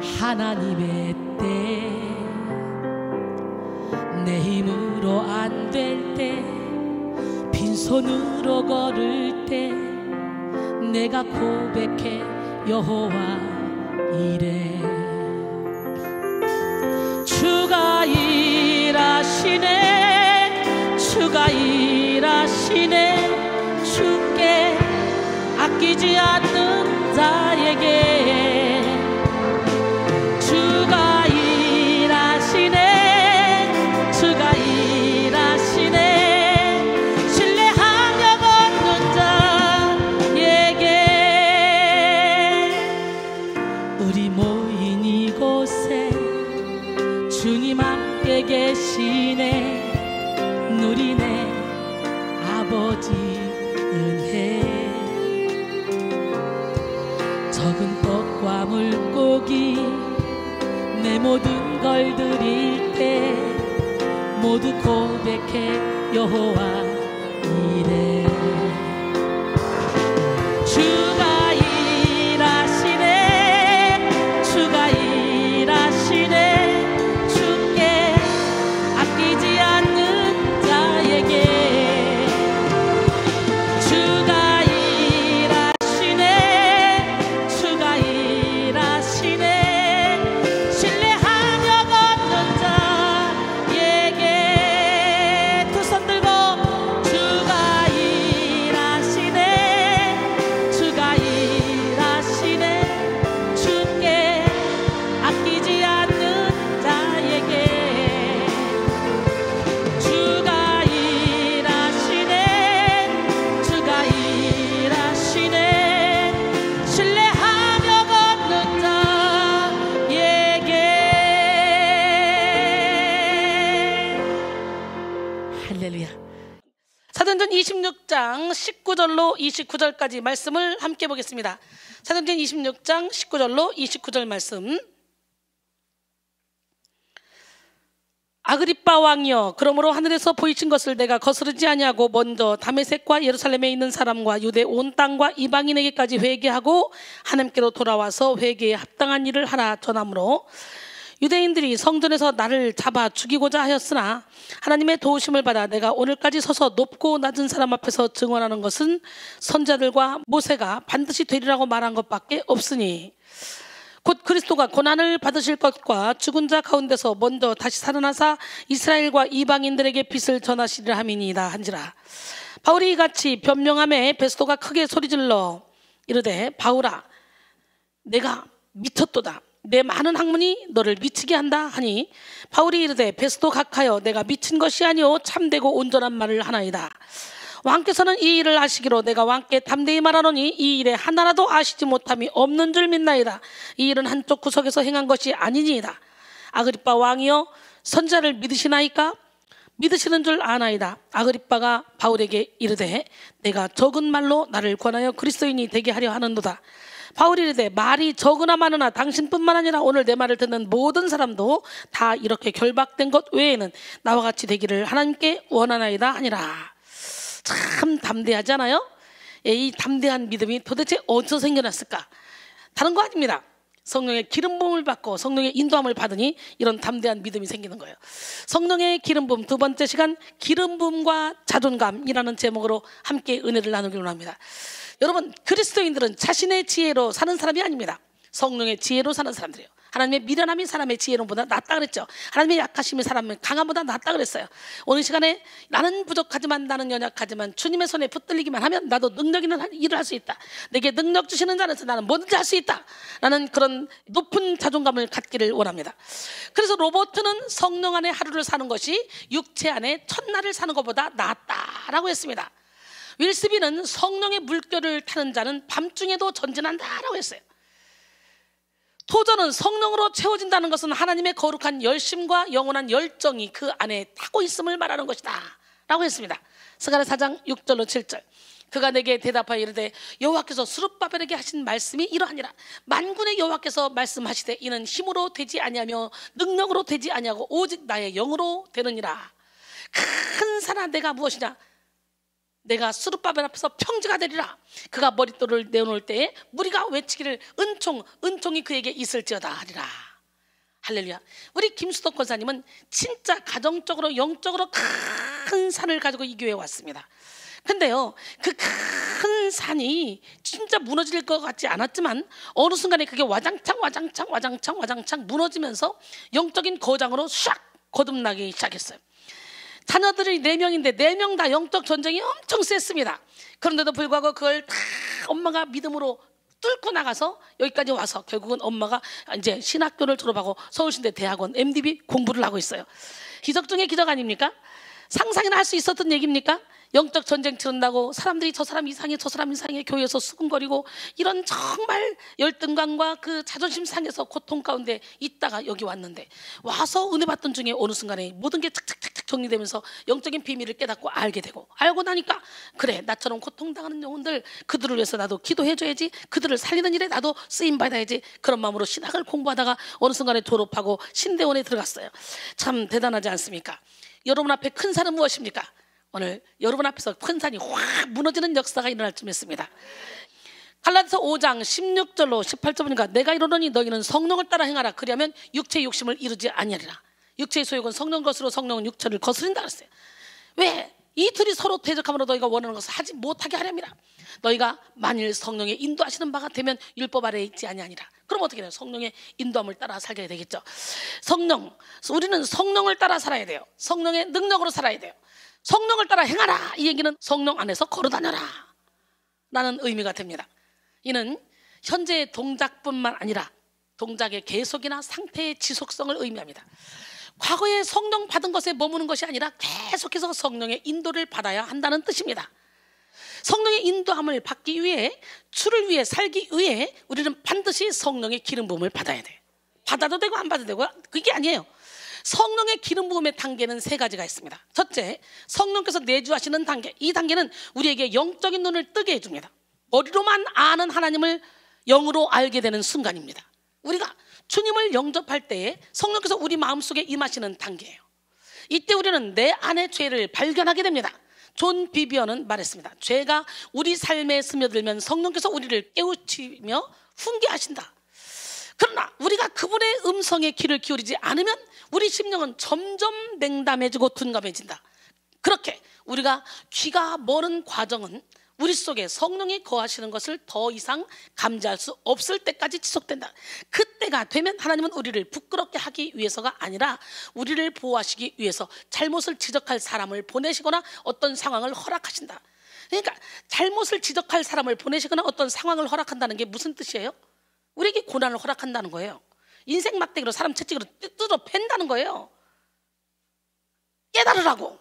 하나님의 때, 내 힘으로 안 될 때, 빈손으로 걸을 때 내가 고백해 여호와 이래. 주가 일하시네, 주가 일하시네. 주께 아끼지 않는 자에게 주가 일하시네, 주가 일하시네. 신뢰하며 걷는 자에게. 우리 모인 이곳에 주님 함께 계시네. 누리네 아버지 은혜. 적은 떡과 물고기 내 모든 걸 드릴 때 모두 고백해 여호와 이래. 주가 일하시네, 주가 일하시네. 주께 아끼지 않는 자에게 주가 일하시네, 주가 일하시네. 신뢰하며 걷는 자에게. 두 손 들고 주가 일하시네, 주가 일하시네. 주께 아끼지 않는 자에게 주가 일하시네, 주가 일하시네. 신뢰하며 걷는 자에게. 할렐루야. 사도행전 26장 19절로 29절까지 말씀을 함께 보겠습니다. 사도행전 26장 19절로 29절 말씀. 아그리빠 왕이여, 그러므로 하늘에서 보이신 것을 내가 거스르지 아니하고 먼저 다메섹과 예루살렘에 있는 사람과 유대 온 땅과 이방인에게까지 회개하고 하나님께로 돌아와서 회개에 합당한 일을 하라 전하므로, 유대인들이 성전에서 나를 잡아 죽이고자 하였으나 하나님의 도우심을 받아 내가 오늘까지 서서 높고 낮은 사람 앞에서 증언하는 것은 선자들과 모세가 반드시 되리라고 말한 것밖에 없으니, 곧 그리스도가 고난을 받으실 것과 죽은 자 가운데서 먼저 다시 살아나사 이스라엘과 이방인들에게 빛을 전하시리라 함이니이다 한지라. 바울이 이같이 변명하매 베스도가 크게 소리질러 이르되, 바울아, 내가 미쳤도다. 내 많은 학문이 너를 미치게 한다 하니, 바울이 이르되, 베스도 각하여, 내가 미친 것이 아니오 참되고 온전한 말을 하나이다. 왕께서는 이 일을 아시기로 내가 왕께 담대히 말하노니 이 일에 하나라도 아시지 못함이 없는 줄 믿나이다. 이 일은 한쪽 구석에서 행한 것이 아니니이다. 아그리빠 왕이여, 선자를 믿으시나이까? 믿으시는 줄 아나이다. 아그리빠가 바울에게 이르되, 내가 적은 말로 나를 권하여 그리스도인이 되게 하려 하는도다. 바울이 이르되, 말이 적으나 많으나 당신뿐만 아니라 오늘 내 말을 듣는 모든 사람도 다 이렇게 결박된 것 외에는 나와 같이 되기를 하나님께 원하나이다 하니라. 참 담대하지 않아요? 이 담대한 믿음이 도대체 어디서 생겨났을까? 다른 거 아닙니다. 성령의 기름 부음을 받고 성령의 인도함을 받으니 이런 담대한 믿음이 생기는 거예요. 성령의 기름 부음, 두 번째 시간, 기름 부음과 자존감이라는 제목으로 함께 은혜를 나누기로 합니다. 여러분, 그리스도인들은 자신의 지혜로 사는 사람이 아닙니다. 성령의 지혜로 사는 사람들이에요. 하나님의 미련함이 사람의 지혜로보다 낫다 그랬죠. 하나님의 약하심이 사람의 강함보다 낫다 그랬어요. 오늘 시간에 나는 부족하지만, 나는 연약하지만 주님의 손에 붙들리기만 하면 나도 능력 있는 일을 할 수 있다. 내게 능력 주시는 자라서 나는 뭐든지 할 수 있다. 라는 그런 높은 자존감을 갖기를 원합니다. 그래서 로버트는 성령 안에 하루를 사는 것이 육체 안에 첫날을 사는 것보다 낫다라고 했습니다. 윌스비는 성령의 물결을 타는 자는 밤중에도 전진한다라고 했어요. 도전은 성령으로 채워진다는 것은 하나님의 거룩한 열심과 영원한 열정이 그 안에 타고 있음을 말하는 것이다 라고 했습니다. 스가랴 4장 6절로 7절. 그가 내게 대답하여 이르되, 여호와께서 스룹바벨에게 하신 말씀이 이러하니라. 만군의 여호와께서 말씀하시되, 이는 힘으로 되지 아니하며 능력으로 되지 아니하고 오직 나의 영으로 되느니라. 큰 산아, 내가 무엇이냐? 내가 스룹바벨 앞에서 평지가 되리라. 그가 머릿돌을 내어놓을 때에 무리가 외치기를 은총이 그에게 있을지어다 하리라. 할렐루야. 우리 김수덕 권사님은 진짜 가정적으로 영적으로 큰 산을 가지고 이 교회에 왔습니다. 근데요, 그 큰 산이 진짜 무너질 것 같지 않았지만 어느 순간에 그게 와장창 무너지면서 영적인 거장으로 샥 거듭나기 시작했어요. 자녀들이 4명인데 4명 다 영적 전쟁이 엄청 셌습니다. 그런데도 불구하고 그걸 다 엄마가 믿음으로 뚫고 나가서 여기까지 와서 결국은 엄마가 이제 신학교를 졸업하고 서울신대 대학원 MDB 공부를 하고 있어요. 기적 중에 기적 아닙니까? 상상이나 할 수 있었던 얘기입니까? 영적 전쟁 치른다고 사람들이 저 사람 이상해 교회에서 수군거리고 이런 정말 열등감과 그 자존심 상해서 고통 가운데 있다가 여기 왔는데 와서 은혜 받던 중에 어느 순간에 모든 게 착착착착 정리되면서 영적인 비밀을 깨닫고 알게 되고 알고 나니까 그래, 나처럼 고통당하는 영혼들, 그들을 위해서 나도 기도해줘야지, 그들을 살리는 일에 나도 쓰임받아야지, 그런 마음으로 신학을 공부하다가 어느 순간에 졸업하고 신대원에 들어갔어요. 참 대단하지 않습니까? 여러분 앞에 큰 산은 무엇입니까? 오늘 여러분 앞에서 큰 산이 확 무너지는 역사가 일어날 쯤 했습니다. 갈라디아서 5장 16절로 18절 보니까 내가 이르노니 너희는 성령을 따라 행하라. 그리하면 육체의 욕심을 이루지 아니하리라. 육체의 소욕은 성령 것으로 성령은 육체를 거스린다 그랬어요. 왜? 이 둘이 서로 대적함으로 너희가 원하는 것을 하지 못하게 하렵니다. 너희가 만일 성령의 인도하시는 바가 되면 율법 아래에 있지 아니하니라. 그럼 어떻게 돼요? 성령의 인도함을 따라 살게 되겠죠. 우리는 성령을 따라 살아야 돼요. 성령의 능력으로 살아야 돼요. 성령을 따라 행하라. 이 얘기는 성령 안에서 걸어다녀라 라는 의미가 됩니다. 이는 현재의 동작뿐만 아니라 동작의 계속이나 상태의 지속성을 의미합니다. 과거에 성령 받은 것에 머무는 것이 아니라 계속해서 성령의 인도를 받아야 한다는 뜻입니다. 성령의 인도함을 받기 위해, 주를 위해 살기 위해 우리는 반드시 성령의 기름 부음을 받아야 돼. 받아도 되고 안 받아도 되고 그게 아니에요. 성령의 기름 부음의 단계는 3가지가 있습니다. 첫째, 성령께서 내주하시는 단계. 이 단계는 우리에게 영적인 눈을 뜨게 해줍니다. 머리로만 아는 하나님을 영으로 알게 되는 순간입니다. 우리가 주님을 영접할 때에 성령께서 우리 마음속에 임하시는 단계예요. 이때 우리는 내 안의 죄를 발견하게 됩니다. 존 비비어는 말했습니다. 죄가 우리 삶에 스며들면 성령께서 우리를 깨우치며 훈계하신다. 그러나 우리가 그분의 음성에 귀를 기울이지 않으면 우리 심령은 점점 냉담해지고 둔감해진다. 그렇게 우리가 귀가 멀은 과정은 우리 속에 성령이 거하시는 것을 더 이상 감지할 수 없을 때까지 지속된다. 그때가 되면 하나님은 우리를 부끄럽게 하기 위해서가 아니라 우리를 보호하시기 위해서 잘못을 지적할 사람을 보내시거나 어떤 상황을 허락하신다. 그러니까 잘못을 지적할 사람을 보내시거나 어떤 상황을 허락한다는 게 무슨 뜻이에요? 우리에게 고난을 허락한다는 거예요. 인생 막대기로 사람 채찍으로 뜯어 팬다는 거예요. 깨달으라고.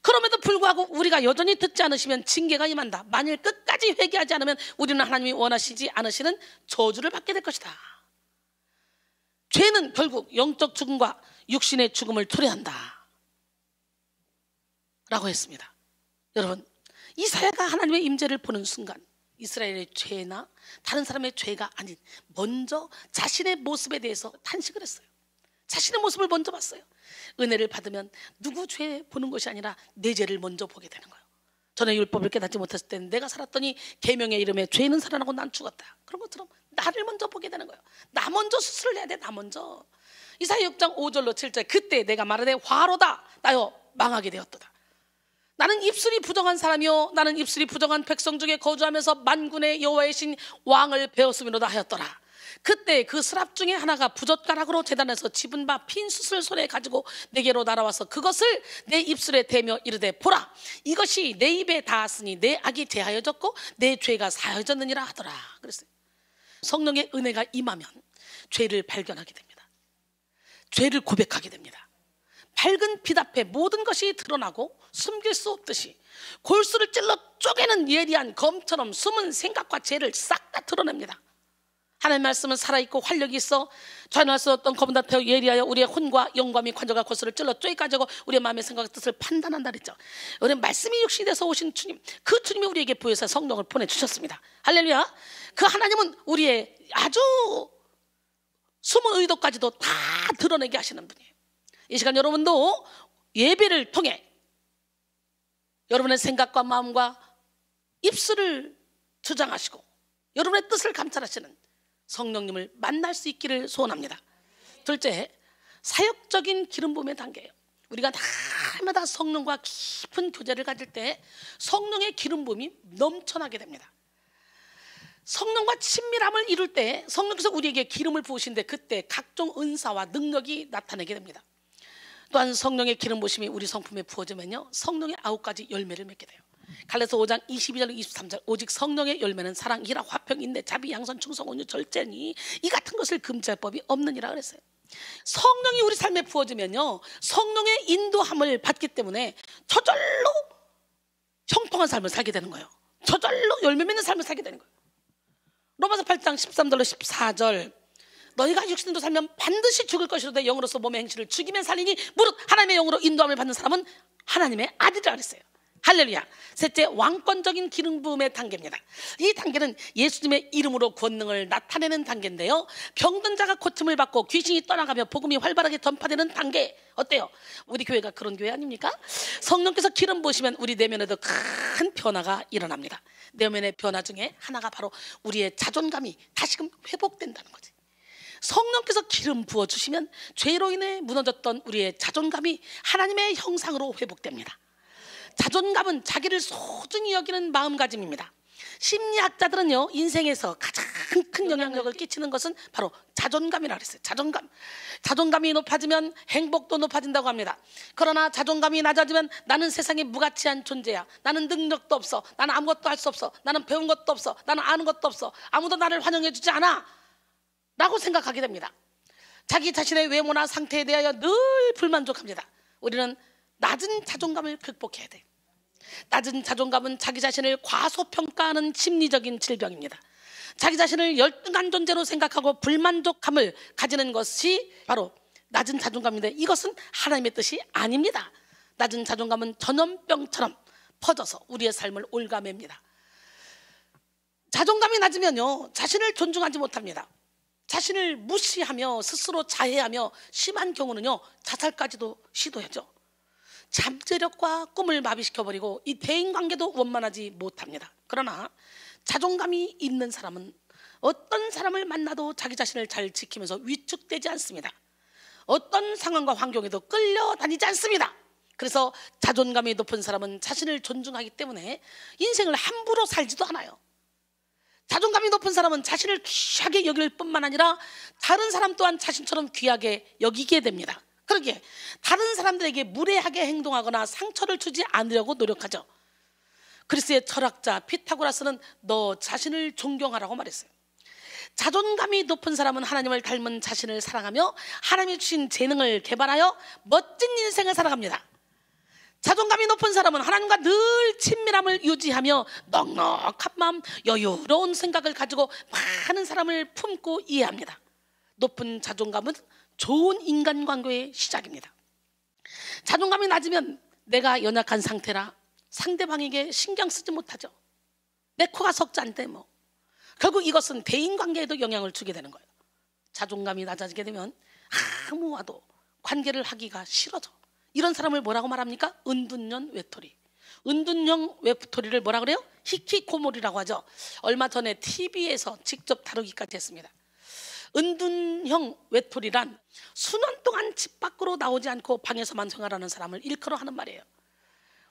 그럼에도 불구하고 우리가 여전히 듣지 않으시면 징계가 임한다. 만일 끝까지 회개하지 않으면 우리는 하나님이 원하시지 않으시는 저주를 받게 될 것이다. 죄는 결국 영적 죽음과 육신의 죽음을 초래한다 라고 했습니다. 여러분, 이사야가 하나님의 임재를 보는 순간 이스라엘의 죄나 다른 사람의 죄가 아닌 먼저 자신의 모습에 대해서 탄식을 했어요. 자신의 모습을 먼저 봤어요. 은혜를 받으면 누구 죄 보는 것이 아니라 내 죄를 먼저 보게 되는 거예요. 전에 율법을 깨닫지 못했을 때는 내가 살았더니 계명의 이름에 죄는 살아나고 난 죽었다. 그런 것처럼 나를 먼저 보게 되는 거예요. 나 먼저 수술을 해야 돼. 나 먼저. 이사야 6장 5절로 7절 그때 내가 말하되 화로다 나여 망하게 되었도다. 나는 입술이 부정한 사람이요 나는 입술이 부정한 백성 중에 거주하면서 만군의 여호와의 신 왕을 배웠음이로다 하였더라. 그때 그 스랍 중에 하나가 부젓가락으로 제단에서 집은 바 핀 숯을 손에 가지고 내게로 날아와서 그것을 내 입술에 대며 이르되 보라 이것이 내 입에 닿았으니 내 악이 제하여졌고 내 죄가 사여졌느니라 하더라. 그랬어요. 성령의 은혜가 임하면 죄를 발견하게 됩니다. 죄를 고백하게 됩니다. 밝은 빛 앞에 모든 것이 드러나고 숨길 수 없듯이 골수를 찔러 쪼개는 예리한 검처럼 숨은 생각과 죄를 싹 다 드러냅니다. 하나님의 말씀은 살아있고 활력이 있어 좌우할 수 없던 검은 낫에 예리하여 우리의 혼과 영과 및 관절과 골수를 찔러 쪼개까지 하고 우리의 마음의 생각과 뜻을 판단한다 그랬죠. 우리 말씀이 육신이 돼서 오신 주님, 그 주님이 우리에게 부여해서 성령을 보내주셨습니다. 할렐루야. 그 하나님은 우리의 아주 숨은 의도까지도 다 드러내게 하시는 분이에요. 이 시간 여러분도 예배를 통해 여러분의 생각과 마음과 입술을 주장하시고 여러분의 뜻을 감찰하시는 성령님을 만날 수 있기를 소원합니다. 둘째, 사역적인 기름 부음의 단계예요. 우리가 날마다 성령과 깊은 교제를 가질 때 성령의 기름 부음이 넘쳐나게 됩니다. 성령과 친밀함을 이룰 때 성령께서 우리에게 기름을 부으시는데 그때 각종 은사와 능력이 나타나게 됩니다. 또한 성령의 기름 부으심이 우리 성품에 부어지면요, 성령의 9가지 열매를 맺게 돼요. 갈라디아서 5장 22절 23절 오직 성령의 열매는 사랑, 희락, 화평, 인내, 자비, 양선, 충성, 온유, 절제니 이 같은 것을 금지할 법이 없느니라 그랬어요. 성령이 우리 삶에 부어지면요, 성령의 인도함을 받기 때문에 저절로 형통한 삶을 살게 되는 거예요. 저절로 열매 맺는 삶을 살게 되는 거예요. 로마서 8장 13절로 14절 너희가 육신으로 살면 반드시 죽을 것이로되 영으로서 몸의 행실을 죽이면 살리니 무릇 하나님의 영으로 인도함을 받는 사람은 하나님의 아들이라 그랬어요. 할렐루야. 셋째, 왕권적인 기름 부음의 단계입니다. 이 단계는 예수님의 이름으로 권능을 나타내는 단계인데요, 병든 자가 고침을 받고 귀신이 떠나가며 복음이 활발하게 전파되는 단계. 어때요? 우리 교회가 그런 교회 아닙니까? 성령께서 기름 부으시면 우리 내면에도 큰 변화가 일어납니다. 내면의 변화 중에 하나가 바로 우리의 자존감이 다시금 회복된다는 거지. 성령께서 기름 부어주시면 죄로 인해 무너졌던 우리의 자존감이 하나님의 형상으로 회복됩니다. 자존감은 자기를 소중히 여기는 마음가짐입니다. 심리학자들은요, 인생에서 가장 큰 영향력을 끼치는 것은 바로 자존감이라고 했어요. 자존감이 높아지면 행복도 높아진다고 합니다. 그러나 자존감이 낮아지면 나는 세상에 무가치한 존재야, 나는 능력도 없어, 나는 아무것도 할 수 없어, 나는 배운 것도 없어, 나는 아는 것도 없어, 아무도 나를 환영해 주지 않아 라고 생각하게 됩니다. 자기 자신의 외모나 상태에 대하여 늘 불만족합니다. 우리는 낮은 자존감을 극복해야 돼. 낮은 자존감은 자기 자신을 과소평가하는 심리적인 질병입니다. 자기 자신을 열등한 존재로 생각하고 불만족함을 가지는 것이 바로 낮은 자존감인데 이것은 하나님의 뜻이 아닙니다. 낮은 자존감은 전염병처럼 퍼져서 우리의 삶을 올가맵니다. 자존감이 낮으면요, 자신을 존중하지 못합니다. 자신을 무시하며 스스로 자해하며 심한 경우는요, 자살까지도 시도하죠. 잠재력과 꿈을 마비시켜버리고 이 대인관계도 원만하지 못합니다. 그러나 자존감이 있는 사람은 어떤 사람을 만나도 자기 자신을 잘 지키면서 위축되지 않습니다. 어떤 상황과 환경에도 끌려다니지 않습니다. 그래서 자존감이 높은 사람은 자신을 존중하기 때문에 인생을 함부로 살지도 않아요. 자존감이 높은 사람은 자신을 귀하게 여길 뿐만 아니라 다른 사람 또한 자신처럼 귀하게 여기게 됩니다. 그러기에 다른 사람들에게 무례하게 행동하거나 상처를 주지 않으려고 노력하죠. 그리스의 철학자 피타고라스는 너 자신을 존경하라고 말했어요. 자존감이 높은 사람은 하나님을 닮은 자신을 사랑하며 하나님이 주신 재능을 개발하여 멋진 인생을 살아갑니다. 자존감이 높은 사람은 하나님과 늘 친밀함을 유지하며 넉넉한 마음, 여유로운 생각을 가지고 많은 사람을 품고 이해합니다. 높은 자존감은 좋은 인간관계의 시작입니다. 자존감이 낮으면 내가 연약한 상태라 상대방에게 신경 쓰지 못하죠. 내 코가 석잔데 뭐. 결국 이것은 대인관계에도 영향을 주게 되는 거예요. 자존감이 낮아지게 되면 아무와도 관계를 하기가 싫어져. 이런 사람을 뭐라고 말합니까? 은둔형 외톨이. 은둔형 외톨이를 뭐라 그래요? 히키코모리라고 하죠. 얼마 전에 TV에서 직접 다루기까지 했습니다. 은둔형 외톨이란 수년 동안 집 밖으로 나오지 않고 방에서만 생활하는 사람을 일컬어 하는 말이에요.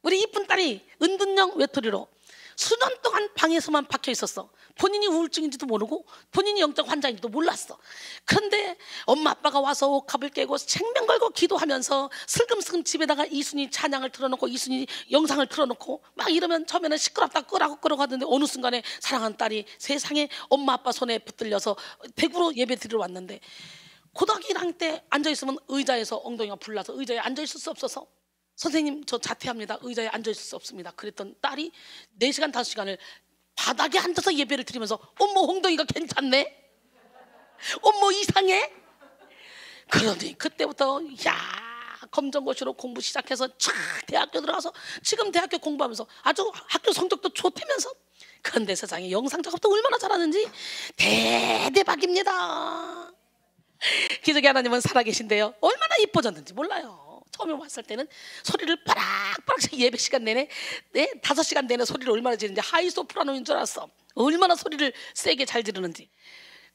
우리 이쁜 딸이 은둔형 외톨이로 수년 동안 방에서만 박혀 있었어. 본인이 우울증인지도 모르고 본인이 영적 환자인지도 몰랐어. 그런데 엄마 아빠가 와서 옥합을 깨고 생명 걸고 기도하면서 슬금슬금 집에다가 이순이 찬양을 틀어놓고 이순이 영상을 틀어놓고 막 이러면 처음에는 시끄럽다 끄라고 하던데 어느 순간에 사랑하는 딸이 세상에 엄마 아빠 손에 붙들려서 대구로 예배 드리러 왔는데 고등학교 1학년 때 앉아있으면 의자에서 엉덩이가 불나서 의자에 앉아있을 수 없어서 선생님 저 자퇴합니다. 의자에 앉아있을 수 없습니다. 그랬던 딸이 4시간 5시간을 바닥에 앉아서 예배를 드리면서 어머 엉덩이가 괜찮네, 어머 이상해. 그러니 그때부터 검정고시로 공부 시작해서 쫙 대학교 들어가서 지금 대학교 공부하면서 아주 학교 성적도 좋다면서. 그런데 세상에 영상 작업도 얼마나 잘하는지 대박입니다. 기적의 하나님은 살아계신데요, 얼마나 이뻐졌는지 몰라요. 처음에 왔을 때는 소리를 빠락빠락 예배 시간 내내 5시간 내내 소리를 얼마나 지르는지 하이 소프라노인 줄 알았어. 얼마나 소리를 세게 잘 지르는지.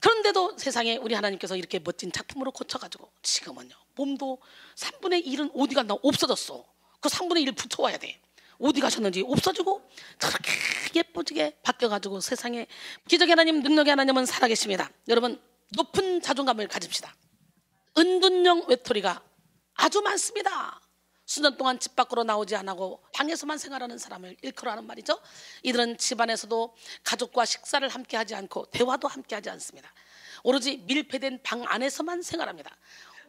그런데도 세상에 우리 하나님께서 이렇게 멋진 작품으로 고쳐가지고 지금은요 몸도 3분의 1은 어디 갔나 없어졌어. 그 3분의 1 붙여와야 돼. 어디 가셨는지 없어지고 저렇게 예쁘게 바뀌어가지고 세상에 기적의 하나님, 능력의 하나님은 살아계십니다. 여러분, 높은 자존감을 가집시다. 은둔형 외톨이가 아주 많습니다. 수년 동안 집 밖으로 나오지 않고 방에서만 생활하는 사람을 일컬어하는 말이죠. 이들은 집안에서도 가족과 식사를 함께 하지 않고 대화도 함께 하지 않습니다. 오로지 밀폐된 방 안에서만 생활합니다.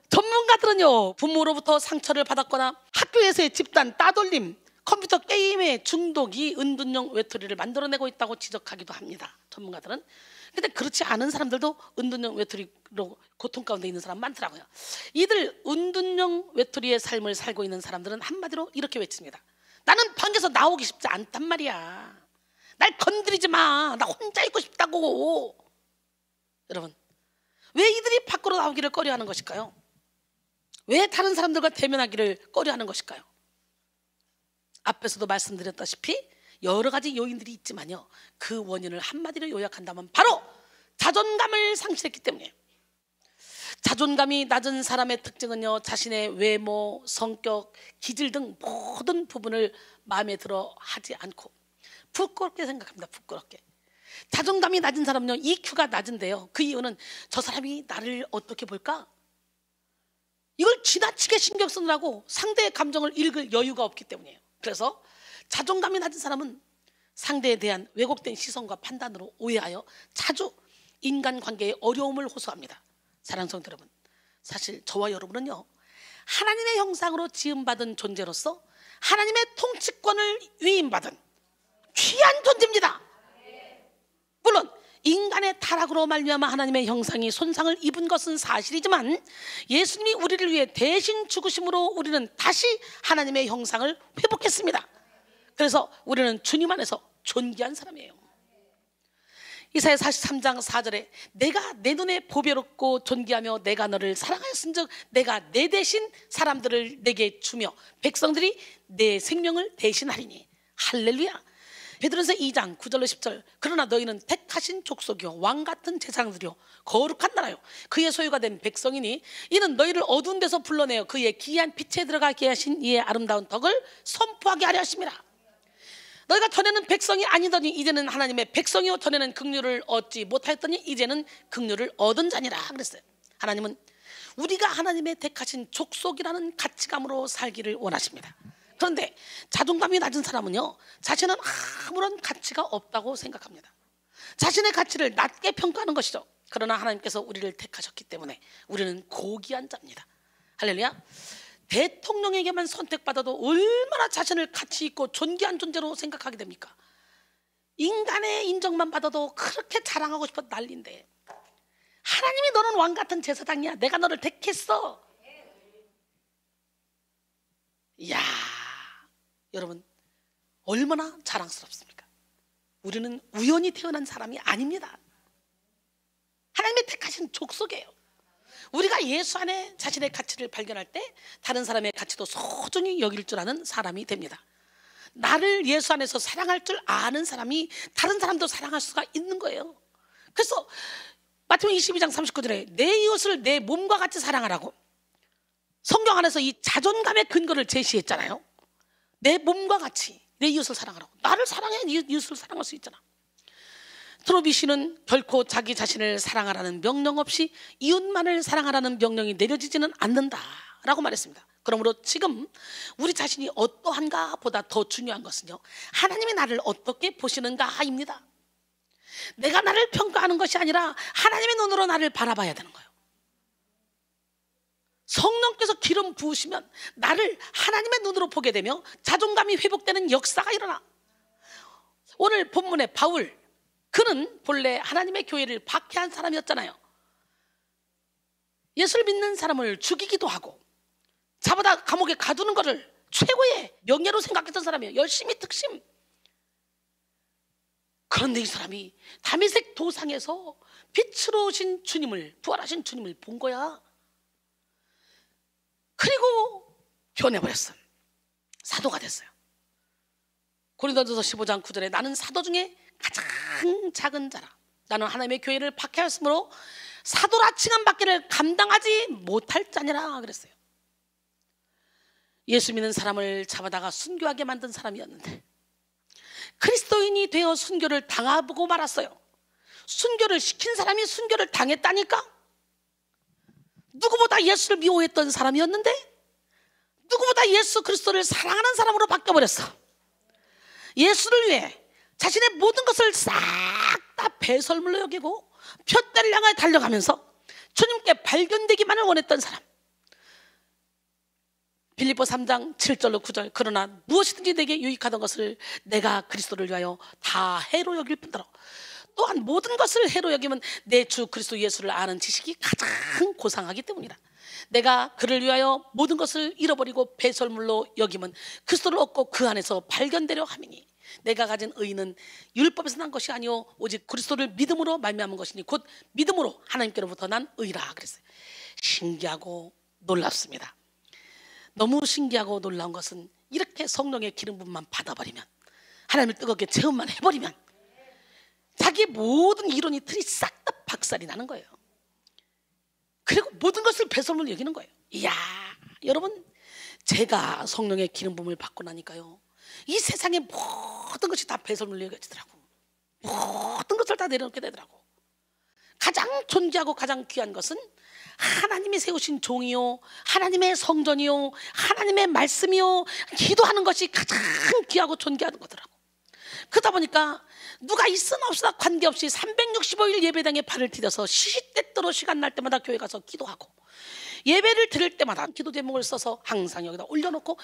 전문가들은요, 부모로부터 상처를 받았거나 학교에서의 집단 따돌림, 컴퓨터 게임의 중독이 은둔형 외톨이를 만들어내고 있다고 지적하기도 합니다. 전문가들은. 근데 그렇지 않은 사람들도 은둔형 외톨이로 고통 가운데 있는 사람 많더라고요. 이들 은둔형 외톨이의 삶을 살고 있는 사람들은 한마디로 이렇게 외칩니다. 나는 방에서 나오기 쉽지 않단 말이야. 날 건드리지 마. 나 혼자 있고 싶다고. 여러분, 왜 이들이 밖으로 나오기를 꺼려하는 것일까요? 왜 다른 사람들과 대면하기를 꺼려하는 것일까요? 앞에서도 말씀드렸다시피 여러 가지 요인들이 있지만요, 그 원인을 한마디로 요약한다면 바로 자존감을 상실했기 때문이에요. 자존감이 낮은 사람의 특징은요, 자신의 외모, 성격, 기질 등 모든 부분을 마음에 들어 하지 않고 부끄럽게 생각합니다. 부끄럽게. 자존감이 낮은 사람은요, EQ가 낮은데요, 그 이유는 저 사람이 나를 어떻게 볼까? 이걸 지나치게 신경 쓰느라고 상대의 감정을 읽을 여유가 없기 때문이에요. 그래서 자존감이 낮은 사람은 상대에 대한 왜곡된 시선과 판단으로 오해하여 자주 인간관계에 어려움을 호소합니다. 사랑하는 성도 여러분, 사실 저와 여러분은요, 하나님의 형상으로 지음받은 존재로서 하나님의 통치권을 위임받은 귀한 존재입니다. 물론 인간의 타락으로 말미암아 하나님의 형상이 손상을 입은 것은 사실이지만 예수님이 우리를 위해 대신 죽으심으로 우리는 다시 하나님의 형상을 회복했습니다. 그래서 우리는 주님 안에서 존귀한 사람이에요. 이사야 43장 4절에 내가 내 눈에 보배롭고 존귀하며 내가 너를 사랑하였은즉 내가 내 대신 사람들을 내게 주며 백성들이 내 생명을 대신하리니. 할렐루야. 베드로전서 2장 9절로 10절 그러나 너희는 택하신 족속이요 왕같은 제사장들이요 거룩한 나라요 그의 소유가 된 백성이니 이는 너희를 어두운 데서 불러내어 그의 기이한 빛에 들어가게 하신 이의 아름다운 덕을 선포하게 하려 하심이라. 너희가 전에는 백성이 아니더니 이제는 하나님의 백성이요 전에는 긍휼을 얻지 못하였더니 이제는 긍휼을 얻은 자니라 그랬어요. 하나님은 우리가 하나님의 택하신 족속이라는 가치감으로 살기를 원하십니다. 그런데 자존감이 낮은 사람은요, 자신은 아무런 가치가 없다고 생각합니다. 자신의 가치를 낮게 평가하는 것이죠. 그러나 하나님께서 우리를 택하셨기 때문에 우리는 고귀한 자입니다. 할렐루야. 대통령에게만 선택받아도 얼마나 자신을 가치 있고 존귀한 존재로 생각하게 됩니까? 인간의 인정만 받아도 그렇게 자랑하고 싶어 난리인데, 하나님이 너는 왕같은 제사장이야, 내가 너를 택했어. 이야, 여러분 얼마나 자랑스럽습니까? 우리는 우연히 태어난 사람이 아닙니다. 하나님의 택하신 족속이에요. 우리가 예수 안에 자신의 가치를 발견할 때 다른 사람의 가치도 소중히 여길 줄 아는 사람이 됩니다. 나를 예수 안에서 사랑할 줄 아는 사람이 다른 사람도 사랑할 수가 있는 거예요. 그래서 마태복음 22장 39절에 내 이웃을 내 몸과 같이 사랑하라고 성경 안에서 이 자존감의 근거를 제시했잖아요. 내 몸과 같이 내 이웃을 사랑하라고. 나를 사랑해 이웃을 사랑할 수 있잖아. 트로비 씨는 결코 자기 자신을 사랑하라는 명령 없이 이웃만을 사랑하라는 명령이 내려지지는 않는다라고 말했습니다. 그러므로 지금 우리 자신이 어떠한가 보다 더 중요한 것은요, 하나님이 나를 어떻게 보시는가입니다. 내가 나를 평가하는 것이 아니라 하나님의 눈으로 나를 바라봐야 되는 거예요. 성령께서 기름 부으시면 나를 하나님의 눈으로 보게 되며 자존감이 회복되는 역사가 일어나. 오늘 본문의 바울, 그는 본래 하나님의 교회를 박해한 사람이었잖아요. 예수를 믿는 사람을 죽이기도 하고 잡아다 감옥에 가두는 것을 최고의 명예로 생각했던 사람이에요. 열심히 특심. 그런데 이 사람이 다메섹 도상에서 빛으로 오신 주님을, 부활하신 주님을 본 거야. 그리고 변해버렸어요. 사도가 됐어요. 고린도전서 15장 9절에 나는 사도 중에 가장 작은 자라. 나는 하나님의 교회를 박해하였으므로 사도라 칭함 받기를 감당하지 못할 자니라 그랬어요. 예수 믿는 사람을 잡아다가 순교하게 만든 사람이었는데 그리스도인이 되어 순교를 당하고 말았어요. 순교를 시킨 사람이 순교를 당했다니까. 누구보다 예수를 미워했던 사람이었는데 누구보다 예수 그리스도를 사랑하는 사람으로 바뀌어버렸어. 예수를 위해 자신의 모든 것을 싹 다 배설물로 여기고 푯대를 향해 달려가면서 주님께 발견되기만을 원했던 사람. 빌립보 3장 7절로 9절 그러나 무엇이든지 내게 유익하던 것을 내가 그리스도를 위하여 다 해로 여길 뿐더러 또한 모든 것을 해로 여기면 내 주 그리스도 예수를 아는 지식이 가장 고상하기 때문이라. 내가 그를 위하여 모든 것을 잃어버리고 배설물로 여기면 그리스도를 얻고 그 안에서 발견되려 함이니 내가 가진 의는 율법에서 난 것이 아니오 오직 그리스도를 믿음으로 말미암은 것이니 곧 믿음으로 하나님께로부터 난 의라 그랬어요. 신기하고 놀랍습니다. 너무 신기하고 놀라운 것은 이렇게 성령의 기름 부음만 받아버리면 하나님을 뜨겁게 체험만 해버리면 자기의 모든 이론이 틀이 싹 다 박살이 나는 거예요. 그리고 모든 것을 배설물로 여기는 거예요. 이야 여러분 제가 성령의 기름 부음을 받고 나니까요 이 세상의 모든 것이 다 배설물로 여겨지더라고. 모든 것을 다 내려놓게 되더라고. 가장 존귀하고 가장 귀한 것은 하나님이 세우신 종이요 하나님의 성전이요 하나님의 말씀이요 기도하는 것이 가장 귀하고 존귀한 거더라고. 그러다 보니까 누가 있으나 없으나 관계없이 365일 예배당에 발을 디뎌서 시시때때로 시간 날 때마다 교회 가서 기도하고 예배를 드릴 때마다 기도 제목을 써서 항상 여기다 올려놓고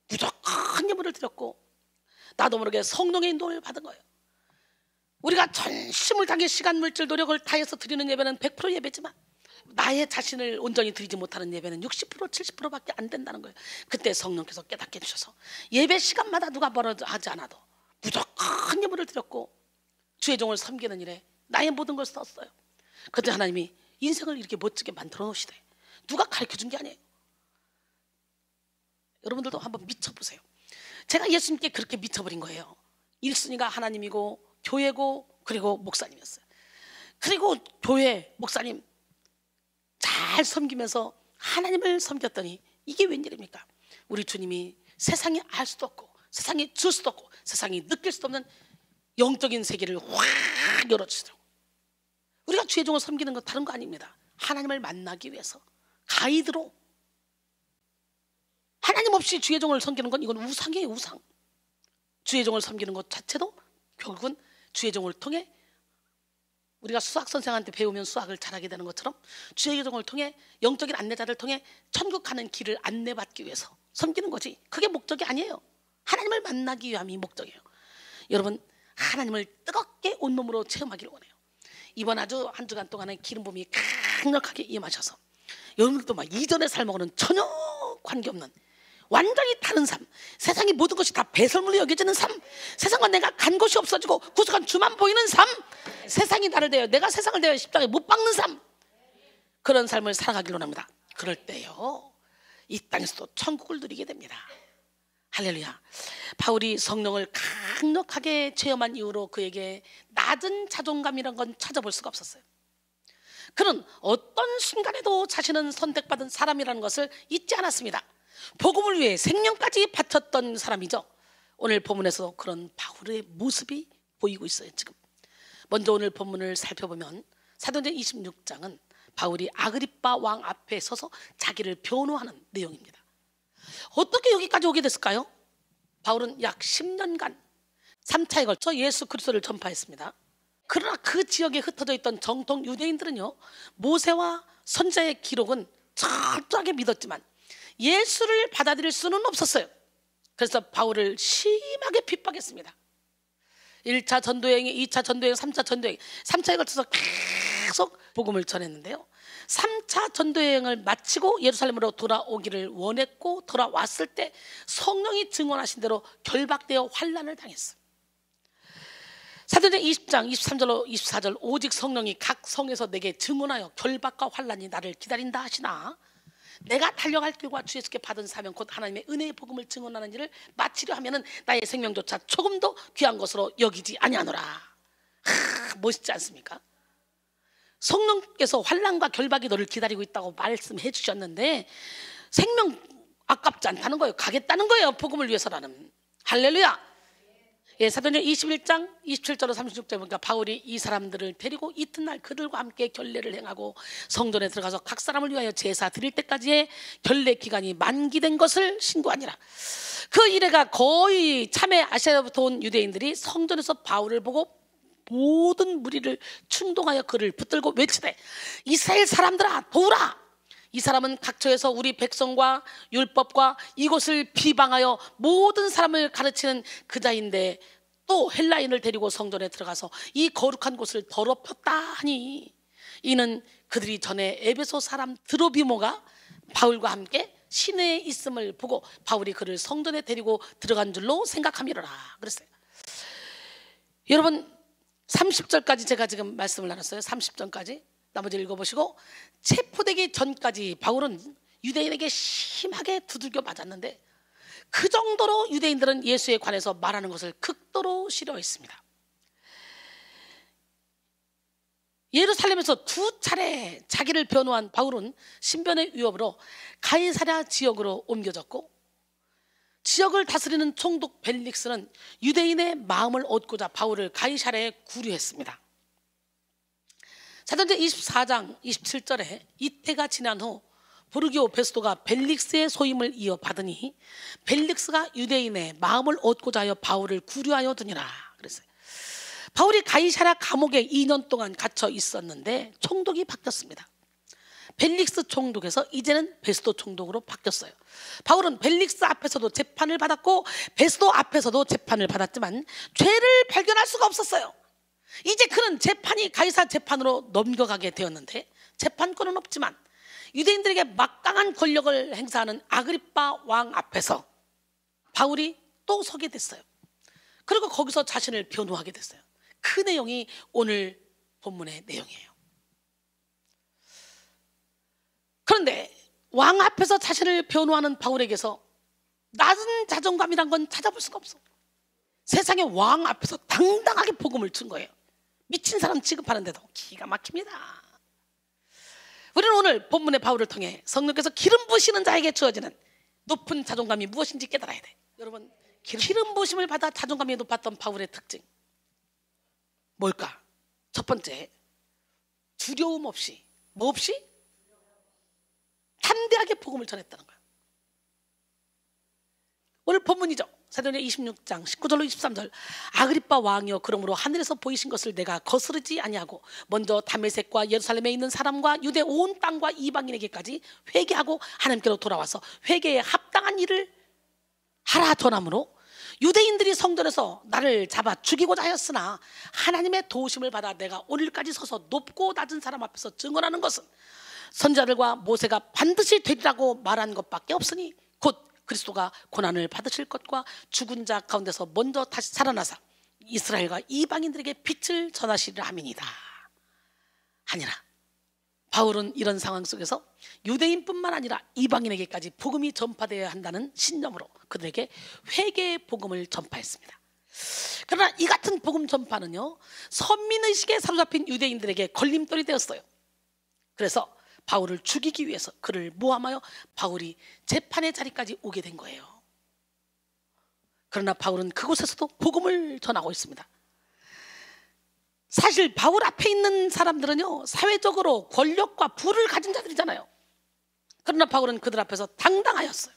무조건 예물을 드렸고 나도 모르게 성령의 인도를 받은 거예요. 우리가 전심을 다해 시간 물질 노력을 다해서 드리는 예배는 100% 예배지만 나의 자신을 온전히 드리지 못하는 예배는 60% 70%밖에 안 된다는 거예요. 그때 성령께서 깨닫게 해주셔서 예배 시간마다 누가 뭐라 하지 않아도 무조건 예물을 드렸고 주의 종을 섬기는 일에 나의 모든 걸 썼어요. 그때 하나님이 인생을 이렇게 멋지게 만들어 놓으시대. 누가 가르쳐준 게 아니에요. 여러분들도 한번 미쳐보세요. 제가 예수님께 그렇게 미쳐버린 거예요. 1순위가 하나님이고 교회고 그리고 목사님이었어요. 그리고 교회 목사님 잘 섬기면서 하나님을 섬겼더니 이게 웬일입니까? 우리 주님이 세상이 알 수도 없고 세상이 줄 수도 없고 세상이 느낄 수도 없는 영적인 세계를 확 열어주시더라고요. 우리가 주의 종을 섬기는 건 다른 거 아닙니다. 하나님을 만나기 위해서 가이드로. 하나님 없이 주의 종을 섬기는 건 이건 우상이에요. 우상. 주의 종을 섬기는 것 자체도 결국은 주의 종을 통해 우리가 수학 선생한테 배우면 수학을 잘하게 되는 것처럼 주의 종을 통해 영적인 안내자를 통해 천국 가는 길을 안내받기 위해서 섬기는 거지. 그게 목적이 아니에요. 하나님을 만나기 위함이 목적이에요. 여러분 하나님을 뜨겁게 온몸으로 체험하기를 원해요. 이번 아주 한 주간 동안에 기름 부음이 강력하게 임하셔서 여러분들도 막 이전의 삶하고는 전혀 관계없는 완전히 다른 삶, 세상의 모든 것이 다 배설물로 여겨지는 삶, 세상과 내가 간 곳이 없어지고 구속한 주만 보이는 삶, 세상이 나를 대하여 내가 세상을 대하여 십자가에 못 박는 삶, 그런 삶을 살아가기로 합니다. 그럴 때요 이 땅에서도 천국을 누리게 됩니다. 할렐루야. 바울이 성령을 강력하게 체험한 이후로 그에게 낮은 자존감이란 건 찾아볼 수가 없었어요. 그는 어떤 순간에도 자신은 선택받은 사람이라는 것을 잊지 않았습니다. 복음을 위해 생명까지 바쳤던 사람이죠. 오늘 본문에서 그런 바울의 모습이 보이고 있어요. 지금 먼저 오늘 본문을 살펴보면 사도행전 26장은 바울이 아그리빠 왕 앞에 서서 자기를 변호하는 내용입니다. 어떻게 여기까지 오게 됐을까요? 바울은 약 10년간 3차에 걸쳐 예수 그리스도를 전파했습니다. 그러나 그 지역에 흩어져 있던 정통 유대인들은요 모세와 선지자의 기록은 철저하게 믿었지만 예수를 받아들일 수는 없었어요. 그래서 바울을 심하게 핍박했습니다. 1차 전도여행, 2차 전도여행, 3차 전도여행 3차에 걸쳐서 계속 복음을 전했는데요 3차 전도여행을 마치고 예루살렘으로 돌아오기를 원했고 돌아왔을 때 성령이 증언하신 대로 결박되어 환난을 당했어요. 사도행전 20장 23절로 24절 오직 성령이 각 성에서 내게 증언하여 결박과 환난이 나를 기다린다 하시나 내가 달려갈 길과 주 예수께 받은 사명 곧 하나님의 은혜의 복음을 증언하는 일을 마치려 하면은 나의 생명조차 조금도 귀한 것으로 여기지 아니하노라. 멋있지 않습니까? 성령께서 환난과 결박이 너를 기다리고 있다고 말씀해 주셨는데 생명 아깝지 않다는 거예요. 가겠다는 거예요. 복음을 위해서라는. 할렐루야. 예, 사도행전 21장 27절로 36절 보니까 바울이 이 사람들을 데리고 이튿날 그들과 함께 결례를 행하고 성전에 들어가서 각 사람을 위하여 제사 드릴 때까지의 결례 기간이 만기된 것을 신고하니라. 그 이래가 거의 참에 아시아부터 온 유대인들이 성전에서 바울을 보고 모든 무리를 충동하여 그를 붙들고 외치되 이스라엘 사람들아 도우라. 이 사람은 각처에서 우리 백성과 율법과 이곳을 비방하여 모든 사람을 가르치는 그자인데 또 헬라인을 데리고 성전에 들어가서 이 거룩한 곳을 더럽혔다 하니 이는 그들이 전에 에베소 사람 드로비모가 바울과 함께 시내에 있음을 보고 바울이 그를 성전에 데리고 들어간 줄로 생각함이로라 그랬어요. 여러분 30절까지 제가 지금 말씀을 나눴어요. 30절까지 나머지 읽어보시고 체포되기 전까지 바울은 유대인에게 심하게 두들겨 맞았는데 그 정도로 유대인들은 예수에 관해서 말하는 것을 극도로 싫어했습니다. 예루살렘에서 2차례 자기를 변호한 바울은 신변의 위협으로 가이사랴 지역으로 옮겨졌고 지역을 다스리는 총독 벨릭스는 유대인의 마음을 얻고자 바울을 가이사랴에 구류했습니다. 사도행전 24장 27절에 이때가 지난 후 보르기오 베스도가 벨릭스의 소임을 이어받으니 벨릭스가 유대인의 마음을 얻고자 하여 바울을 구류하여 두니라 그랬어요. 바울이 가이사랴 감옥에 2년 동안 갇혀 있었는데 총독이 바뀌었습니다. 벨릭스 총독에서 이제는 베스도 총독으로 바뀌었어요. 바울은 벨릭스 앞에서도 재판을 받았고 베스도 앞에서도 재판을 받았지만 죄를 발견할 수가 없었어요. 이제 그는 재판이 가이사 재판으로 넘겨가게 되었는데 재판권은 없지만 유대인들에게 막강한 권력을 행사하는 아그리빠 왕 앞에서 바울이 또 서게 됐어요. 그리고 거기서 자신을 변호하게 됐어요. 그 내용이 오늘 본문의 내용이에요. 그런데 왕 앞에서 자신을 변호하는 바울에게서 낮은 자존감이란 건 찾아볼 수가 없어. 세상의 왕 앞에서 당당하게 복음을 준 거예요. 미친 사람 취급하는데도 기가 막힙니다. 우리는 오늘 본문의 바울을 통해 성령께서 기름 부으시는 자에게 주어지는 높은 자존감이 무엇인지 깨달아야 돼. 여러분, 기름 부으심을 받아 자존감이 높았던 바울의 특징 뭘까? 첫 번째, 두려움 없이, 뭐 없이? 담대하게 복음을 전했다는 거예요. 오늘 본문이죠. 사도행전 26장 19절로 23절. 아그리빠 왕이여 그러므로 하늘에서 보이신 것을 내가 거스르지 아니하고 먼저 다메섹과 예루살렘에 있는 사람과 유대 온 땅과 이방인에게까지 회개하고 하나님께로 돌아와서 회개에 합당한 일을 하라 전함으로 유대인들이 성전에서 나를 잡아 죽이고자 하였으나 하나님의 도우심을 받아 내가 오늘까지 서서 높고 낮은 사람 앞에서 증언하는 것은 선지자들과 모세가 반드시 되리라고 말한 것밖에 없으니 곧 그리스도가 고난을 받으실 것과 죽은 자 가운데서 먼저 다시 살아나사 이스라엘과 이방인들에게 빛을 전하시리라 함이니이다 하니라. 바울은 이런 상황 속에서 유대인뿐만 아니라 이방인에게까지 복음이 전파되어야 한다는 신념으로 그들에게 회개의 복음을 전파했습니다. 그러나 이 같은 복음 전파는요 선민의식에 사로잡힌 유대인들에게 걸림돌이 되었어요. 그래서 바울을 죽이기 위해서 그를 모함하여 바울이 재판의 자리까지 오게 된 거예요. 그러나 바울은 그곳에서도 복음을 전하고 있습니다. 사실 바울 앞에 있는 사람들은요 사회적으로 권력과 부를 가진 자들이잖아요. 그러나 바울은 그들 앞에서 당당하였어요.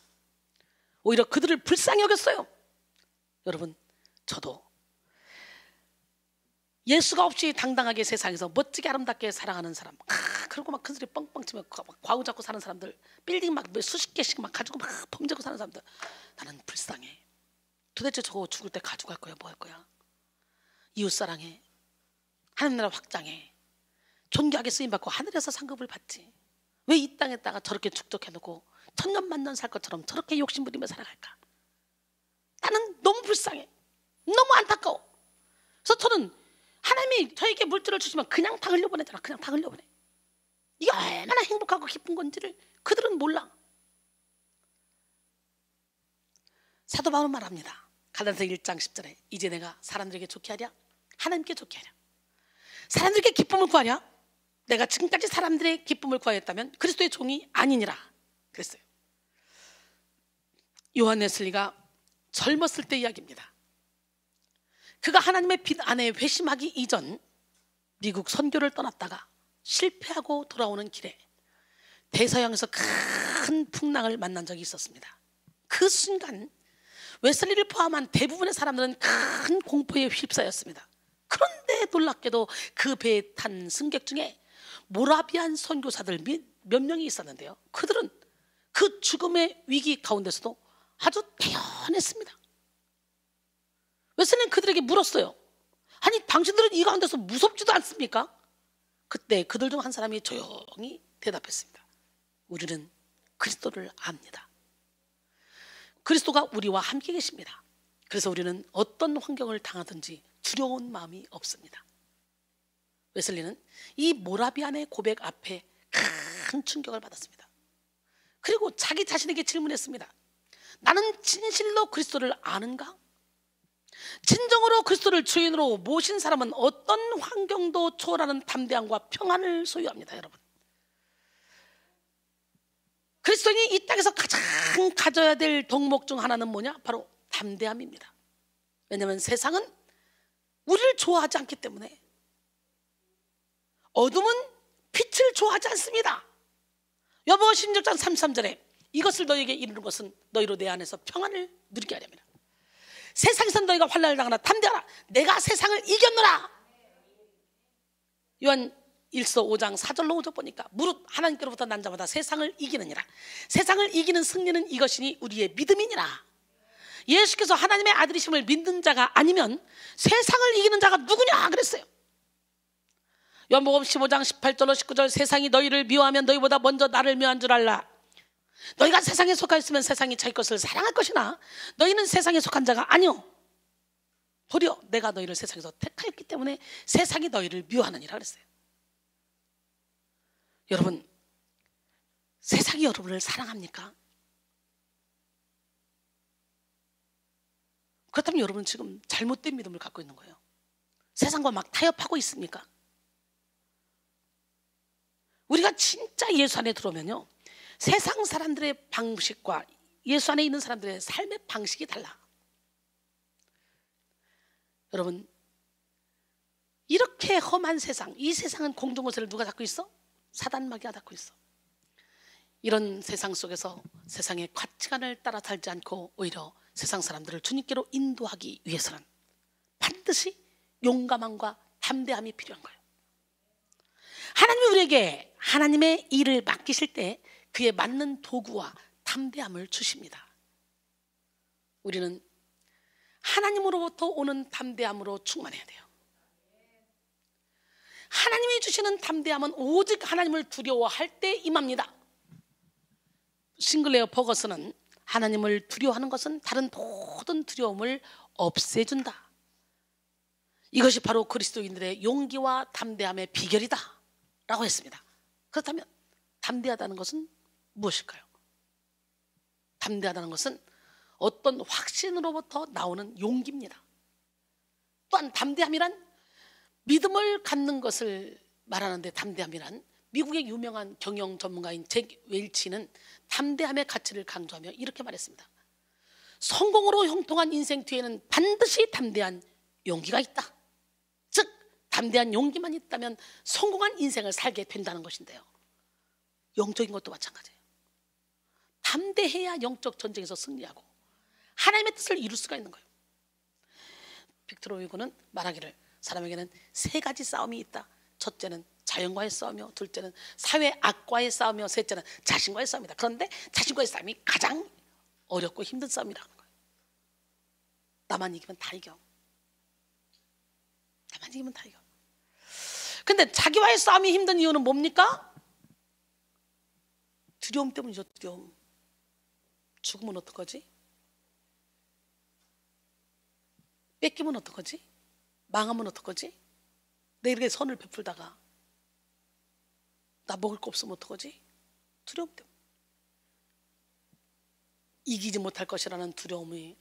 오히려 그들을 불쌍히 여겼어요. 여러분, 저도 예수가 없이 당당하게 세상에서 멋지게 아름답게 살아가는 사람, 그리고 막 큰 소리 뻥뻥 치며 과우 잡고 사는 사람들, 빌딩 막 수십 개씩 막 가지고 막 범죄고 사는 사람들, 나는 불쌍해. 도대체 저거 죽을 때 가져갈 거야, 뭐 할 거야? 이웃 사랑해, 하나님 나라 확장해, 존귀하게 쓰임받고 하늘에서 상급을 받지. 왜 이 땅에다가 저렇게 축적해놓고 천년만년 살 것처럼 저렇게 욕심부리며 살아갈까? 나는 너무 불쌍해, 너무 안타까워. 그래서 저는 하나님이 저에게 물질을 주시면 그냥 다 흘려보내잖아. 그냥 다 흘려보내. 이게 얼마나 행복하고 기쁜 건지를 그들은 몰라. 사도 바울은 말합니다. 갈라디아서 1장 10절에 이제 내가 사람들에게 좋게 하랴? 하나님께 좋게 하랴? 사람들에게 기쁨을 구하랴? 내가 지금까지 사람들의 기쁨을 구하였다면 그리스도의 종이 아니니라 그랬어요. 요한 웨슬리가 젊었을 때 이야기입니다. 그가 하나님의 빛 안에 회심하기 이전 미국 선교를 떠났다가 실패하고 돌아오는 길에 대서양에서 큰 풍랑을 만난 적이 있었습니다. 그 순간 웨슬리를 포함한 대부분의 사람들은 큰 공포에 휩싸였습니다. 그런데 놀랍게도 그 배에 탄 승객 중에 모라비안 선교사들 몇 명이 있었는데요, 그들은 그 죽음의 위기 가운데서도 아주 태연했습니다. 웨슬리는 그들에게 물었어요. 아니 당신들은 이 가운데서 무섭지도 않습니까? 그때 그들 중 한 사람이 조용히 대답했습니다. 우리는 그리스도를 압니다. 그리스도가 우리와 함께 계십니다. 그래서 우리는 어떤 환경을 당하든지 두려운 마음이 없습니다. 웨슬리는 이 모라비안의 고백 앞에 큰 충격을 받았습니다. 그리고 자기 자신에게 질문했습니다. 나는 진실로 그리스도를 아는가? 진정으로 그리스도를 주인으로 모신 사람은 어떤 환경도 초월하는 담대함과 평안을 소유합니다. 여러분, 그리스도인이 이 땅에서 가장 가져야 될 덕목 중 하나는 뭐냐? 바로 담대함입니다. 왜냐하면 세상은 우리를 좋아하지 않기 때문에. 어둠은 빛을 좋아하지 않습니다. 여보가 16장 33절에 이것을 너희에게 이루는 것은 너희로 내 안에서 평안을 누리게 하려면 세상에서 너희가 환난을 당하나 담대하라. 내가 세상을 이겼노라. 요한 1서 5장 4절로 5절 보니까 무릇 하나님께로부터 난 자마다 세상을 이기느니라. 세상을 이기는 승리는 이것이니 우리의 믿음이니라. 예수께서 하나님의 아들이심을 믿는 자가 아니면 세상을 이기는 자가 누구냐 그랬어요. 요한복음 15장 18절로 19절 세상이 너희를 미워하면 너희보다 먼저 나를 미워한 줄 알라. 너희가 세상에 속하였으면 세상이 자기 것을 사랑할 것이나 너희는 세상에 속한 자가 아니오. 도리어 내가 너희를 세상에서 택하였기 때문에 세상이 너희를 미워하느니라 그랬어요. 여러분, 세상이 여러분을 사랑합니까? 그렇다면 여러분은 지금 잘못된 믿음을 갖고 있는 거예요. 세상과 막 타협하고 있습니까? 우리가 진짜 예수 안에 들어오면요, 세상 사람들의 방식과 예수 안에 있는 사람들의 삶의 방식이 달라. 여러분, 이렇게 험한 세상, 이 세상은 공중권세를 누가 잡고 있어? 사단마귀가 잡고 있어. 이런 세상 속에서 세상의 가치관을 따라 살지 않고 오히려 세상 사람들을 주님께로 인도하기 위해서는 반드시 용감함과 담대함이 필요한 거예요. 하나님이 우리에게 하나님의 일을 맡기실 때 그에 맞는 도구와 담대함을 주십니다. 우리는 하나님으로부터 오는 담대함으로 충만해야 돼요. 하나님이 주시는 담대함은 오직 하나님을 두려워할 때 임합니다. 싱글레어 버거스는 하나님을 두려워하는 것은 다른 모든 두려움을 없애준다. 이것이 바로 그리스도인들의 용기와 담대함의 비결이다 라고 했습니다. 그렇다면 담대하다는 것은 무엇일까요? 담대하다는 것은 어떤 확신으로부터 나오는 용기입니다. 또한 담대함이란 믿음을 갖는 것을 말하는데, 담대함이란 미국의 유명한 경영 전문가인 잭 웰치는 담대함의 가치를 강조하며 이렇게 말했습니다. 성공으로 형통한 인생 뒤에는 반드시 담대한 용기가 있다. 즉 담대한 용기만 있다면 성공한 인생을 살게 된다는 것인데요, 영적인 것도 마찬가지예요. 담대해야 영적 전쟁에서 승리하고 하나님의 뜻을 이룰 수가 있는 거예요. 빅토르 후고는 말하기를 사람에게는 세 가지 싸움이 있다. 첫째는 자연과의 싸움이요, 둘째는 사회 악과의 싸움이요, 셋째는 자신과의 싸움이다. 그런데 자신과의 싸움이 가장 어렵고 힘든 싸움이라는 거예요. 나만 이기면 다 이겨. 나만 이기면 다 이겨. 근데 자기와의 싸움이 힘든 이유는 뭡니까? 두려움 때문이죠. 두려움. 죽으면 어떡하지? 뺏기면 어떡하지? 망하면 어떡하지? 내일에 선을 베풀다가 나 먹을 거 없으면 어떡하지? 두려움 때문에. 이기지 못할 것이라는 두려움이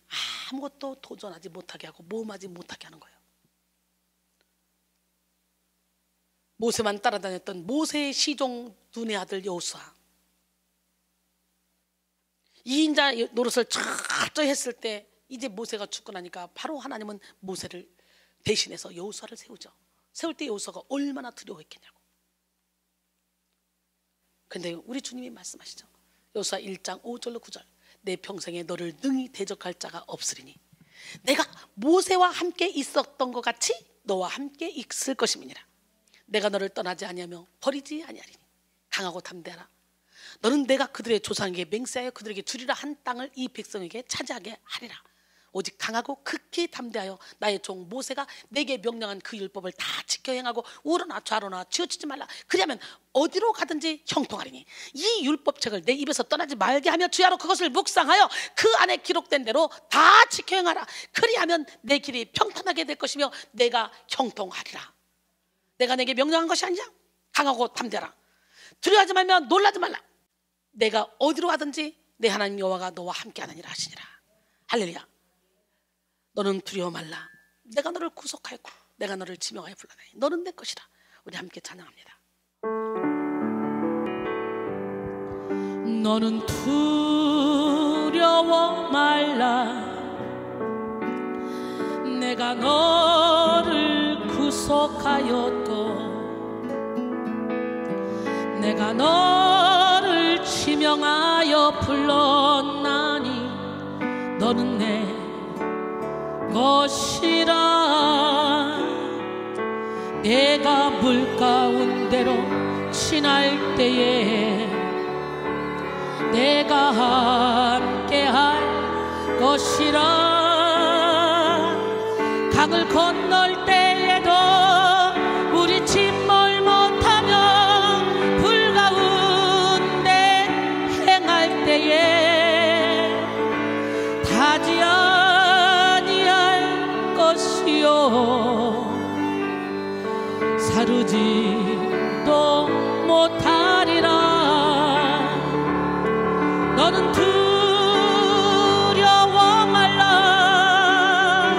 아무것도 도전하지 못하게 하고 모험하지 못하게 하는 거예요. 모세만 따라다녔던 모세의 시종 눈의 아들 여호수아, 2인자 노릇을 철저히 했을 때 이제 모세가 죽고 나니까 바로 하나님은 모세를 대신해서 여호수아를 세우죠. 세울 때 여호수아가 얼마나 두려워했겠냐고. 근데 우리 주님이 말씀하시죠. 여호수아 1장 5절로 9절, 내 평생에 너를 능히 대적할 자가 없으리니 내가 모세와 함께 있었던 것 같이 너와 함께 있을 것임이니라. 내가 너를 떠나지 아니하며 버리지 아니하리니 강하고 담대하라. 너는 내가 그들의 조상에게 맹세하여 그들에게 주리라 한 땅을 이 백성에게 차지하게 하리라. 오직 강하고 극히 담대하여 나의 종 모세가 내게 명령한 그 율법을 다 지켜 행하고 우러나 좌로나 치우치지 말라. 그리하면 어디로 가든지 형통하리니 이 율법책을 내 입에서 떠나지 말게 하며 주야로 그것을 묵상하여 그 안에 기록된 대로 다 지켜 행하라. 그리하면 내 길이 평탄하게 될 것이며 내가 형통하리라. 내가 내게 명령한 것이 아니냐? 강하고 담대하라. 두려워하지 말며 놀라지 말라. 내가 어디로 가든지 내 하나님 여호와가 너와 함께하느니라 하시니라. 할렐루야. 너는 두려워 말라. 내가 너를 구속하였고 내가 너를 지명하여 불러내니 너는 내 것이라. 우리 함께 찬양합니다. 너는 두려워 말라. 내가 너를 구속하였고 내가 너를 지명하여 불렀나니 너는 내 것이라. 내가 물 가운데로 지날 때에 내가 함께할 것이라. 강을 건널 때에도 우리 침몰 못하며 불 가운데 행할 때에 타지 아니할 것이요 사르지도 못하리라. 너는 두려워 말라.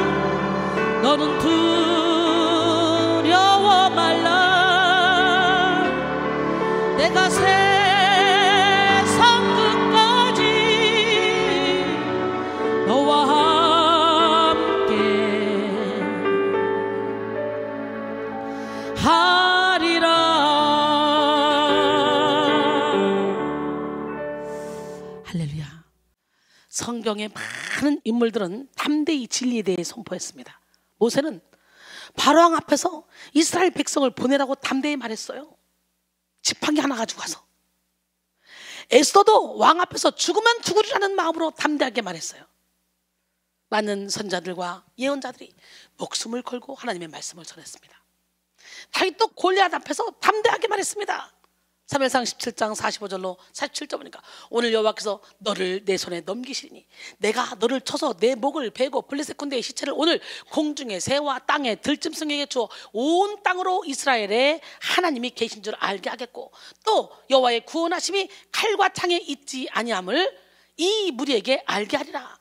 너는 두려워 말라. 내가 세상 끝까지 너와 함께 하리라. 할렐루야. 성경의 많은 인물들은 담대히 진리에 대해 선포했습니다. 모세는 바로왕 앞에서 이스라엘 백성을 보내라고 담대히 말했어요. 지팡이 하나 가지고 가서. 에스더도 왕 앞에서 죽으면 죽으리라는 마음으로 담대하게 말했어요. 많은 선자들과 예언자들이 목숨을 걸고 하나님의 말씀을 전했습니다. 다윗도 골리앗 앞에서 담대하게 말했습니다. 사무엘상 17장 45절로 47절 보니까 오늘 여호와께서 너를 내 손에 넘기시니 내가 너를 쳐서 내 목을 베고 블레셋 군대의 시체를 오늘 공중의 새와 땅의 들짐승에게 주어 온 땅으로 이스라엘에 하나님이 계신 줄 알게 하겠고 또 여호와의 구원하심이 칼과 창에 있지 아니함을 이 무리에게 알게 하리라.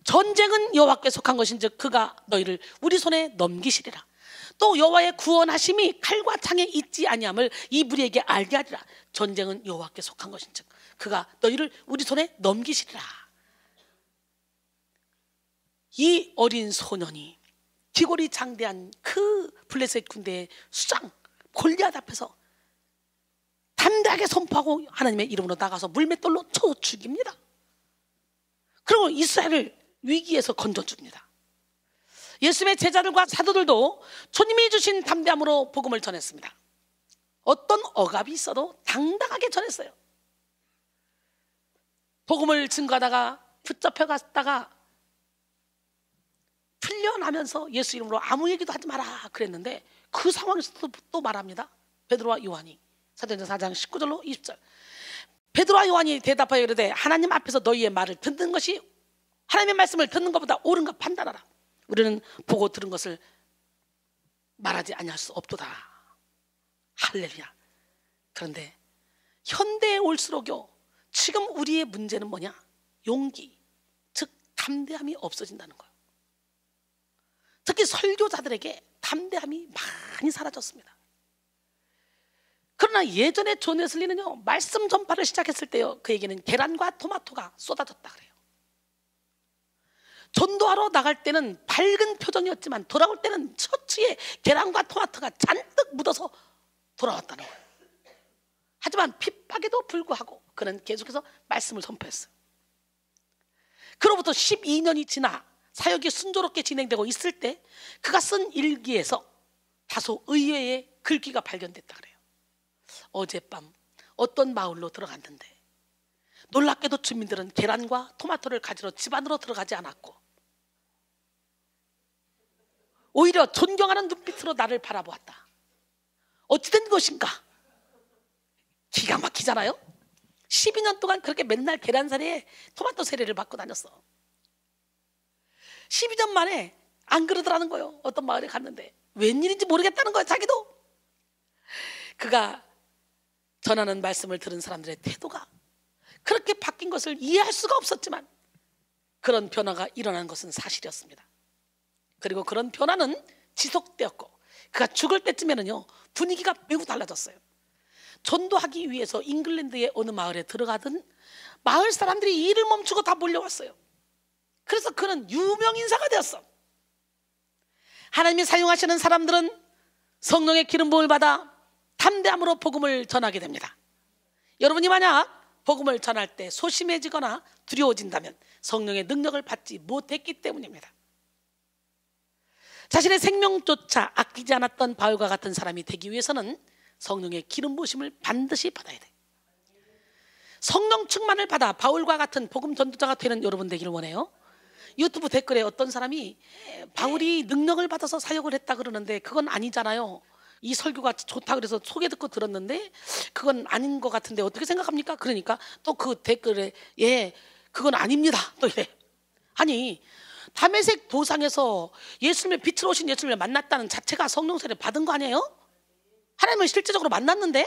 전쟁은 여호와께 속한 것인즉 그가 너희를 우리 손에 넘기시리라. 또 여호와의 구원하심이 칼과 창에 있지 아니함을 이 무리에게 알게 하리라. 전쟁은 여호와께 속한 것인즉 그가 너희를 우리 손에 넘기시리라. 이 어린 소년이 기골이 장대한 그 블레셋 군대의 수장 골리앗 앞에서 담대하게 선포하고 하나님의 이름으로 나가서 물맷돌로 쳐 죽입니다. 그리고 이스라엘을 위기에서 건져줍니다. 예수님의 제자들과 사도들도 주님이 주신 담대함으로 복음을 전했습니다. 어떤 억압이 있어도 당당하게 전했어요. 복음을 증거하다가 붙잡혀 갔다가 풀려나면서 예수 이름으로 아무 얘기도 하지 마라 그랬는데 그 상황에서도 또 말합니다. 베드로와 요한이 사도행전 4장 19절로 20절. 베드로와 요한이 대답하여 이르되 하나님 앞에서 너희의 말을 듣는 것이 하나님의 말씀을 듣는 것보다 옳은가 판단하라. 우리는 보고 들은 것을 말하지 아니할 수 없도다. 할렐루야. 그런데 현대에 올수록요 지금 우리의 문제는 뭐냐? 용기, 담대함이 없어진다는 거예요. 특히 설교자들에게 담대함이 많이 사라졌습니다. 그러나 예전에 존 웨슬리는요, 말씀 전파를 시작했을 때요, 그에게는 계란과 토마토가 쏟아졌다 그래요. 전도하러 나갈 때는 밝은 표정이었지만 돌아올 때는 처치에 계란과 토마토가 잔뜩 묻어서 돌아왔다는 거예요. 하지만 핍박에도 불구하고 그는 계속해서 말씀을 선포했어요. 그로부터 12년이 지나 사역이 순조롭게 진행되고 있을 때 그가 쓴 일기에서 다소 의외의 글귀가 발견됐다 그래요. 어젯밤 어떤 마을로 들어갔는데 놀랍게도 주민들은 계란과 토마토를 가지러 집 안으로 들어가지 않았고 오히려 존경하는 눈빛으로 나를 바라보았다. 어찌 된 것인가? 기가 막히잖아요. 12년 동안 그렇게 맨날 계란 사리에 토마토 세례를 받고 다녔어. 12년 만에 안 그러더라는 거예요. 어떤 마을에 갔는데 웬일인지 모르겠다는 거예요. 자기도. 그가 전하는 말씀을 들은 사람들의 태도가 그렇게 바뀐 것을 이해할 수가 없었지만 그런 변화가 일어난 것은 사실이었습니다. 그리고 그런 변화는 지속되었고 그가 죽을 때쯤에는요, 분위기가 매우 달라졌어요. 전도하기 위해서 잉글랜드의 어느 마을에 들어가던 마을 사람들이 일을 멈추고 다 몰려왔어요. 그래서 그는 유명 인사가 되었어. 하나님이 사용하시는 사람들은 성령의 기름 부음을 받아 담대함으로 복음을 전하게 됩니다. 여러분이 만약 복음을 전할 때 소심해지거나 두려워진다면 성령의 능력을 받지 못했기 때문입니다. 자신의 생명조차 아끼지 않았던 바울과 같은 사람이 되기 위해서는 성령의 기름 부으심을 반드시 받아야 돼. 성령 충만을 받아 바울과 같은 복음 전도자가 되는 여러분 되기를 원해요. 유튜브 댓글에 어떤 사람이 바울이 능력을 받아서 사역을 했다 그러는데 그건 아니잖아요. 이 설교가 좋다 그래서 소개 듣고 들었는데 그건 아닌 것 같은데 어떻게 생각합니까? 그러니까 또 그 댓글에 그건 아닙니다 또 이래. 아니, 다메섹 도상에서 예수님의 빛으로 오신 예수님을 만났다는 자체가 성령 세례 받은 거 아니에요? 하나님을 실제적으로 만났는데.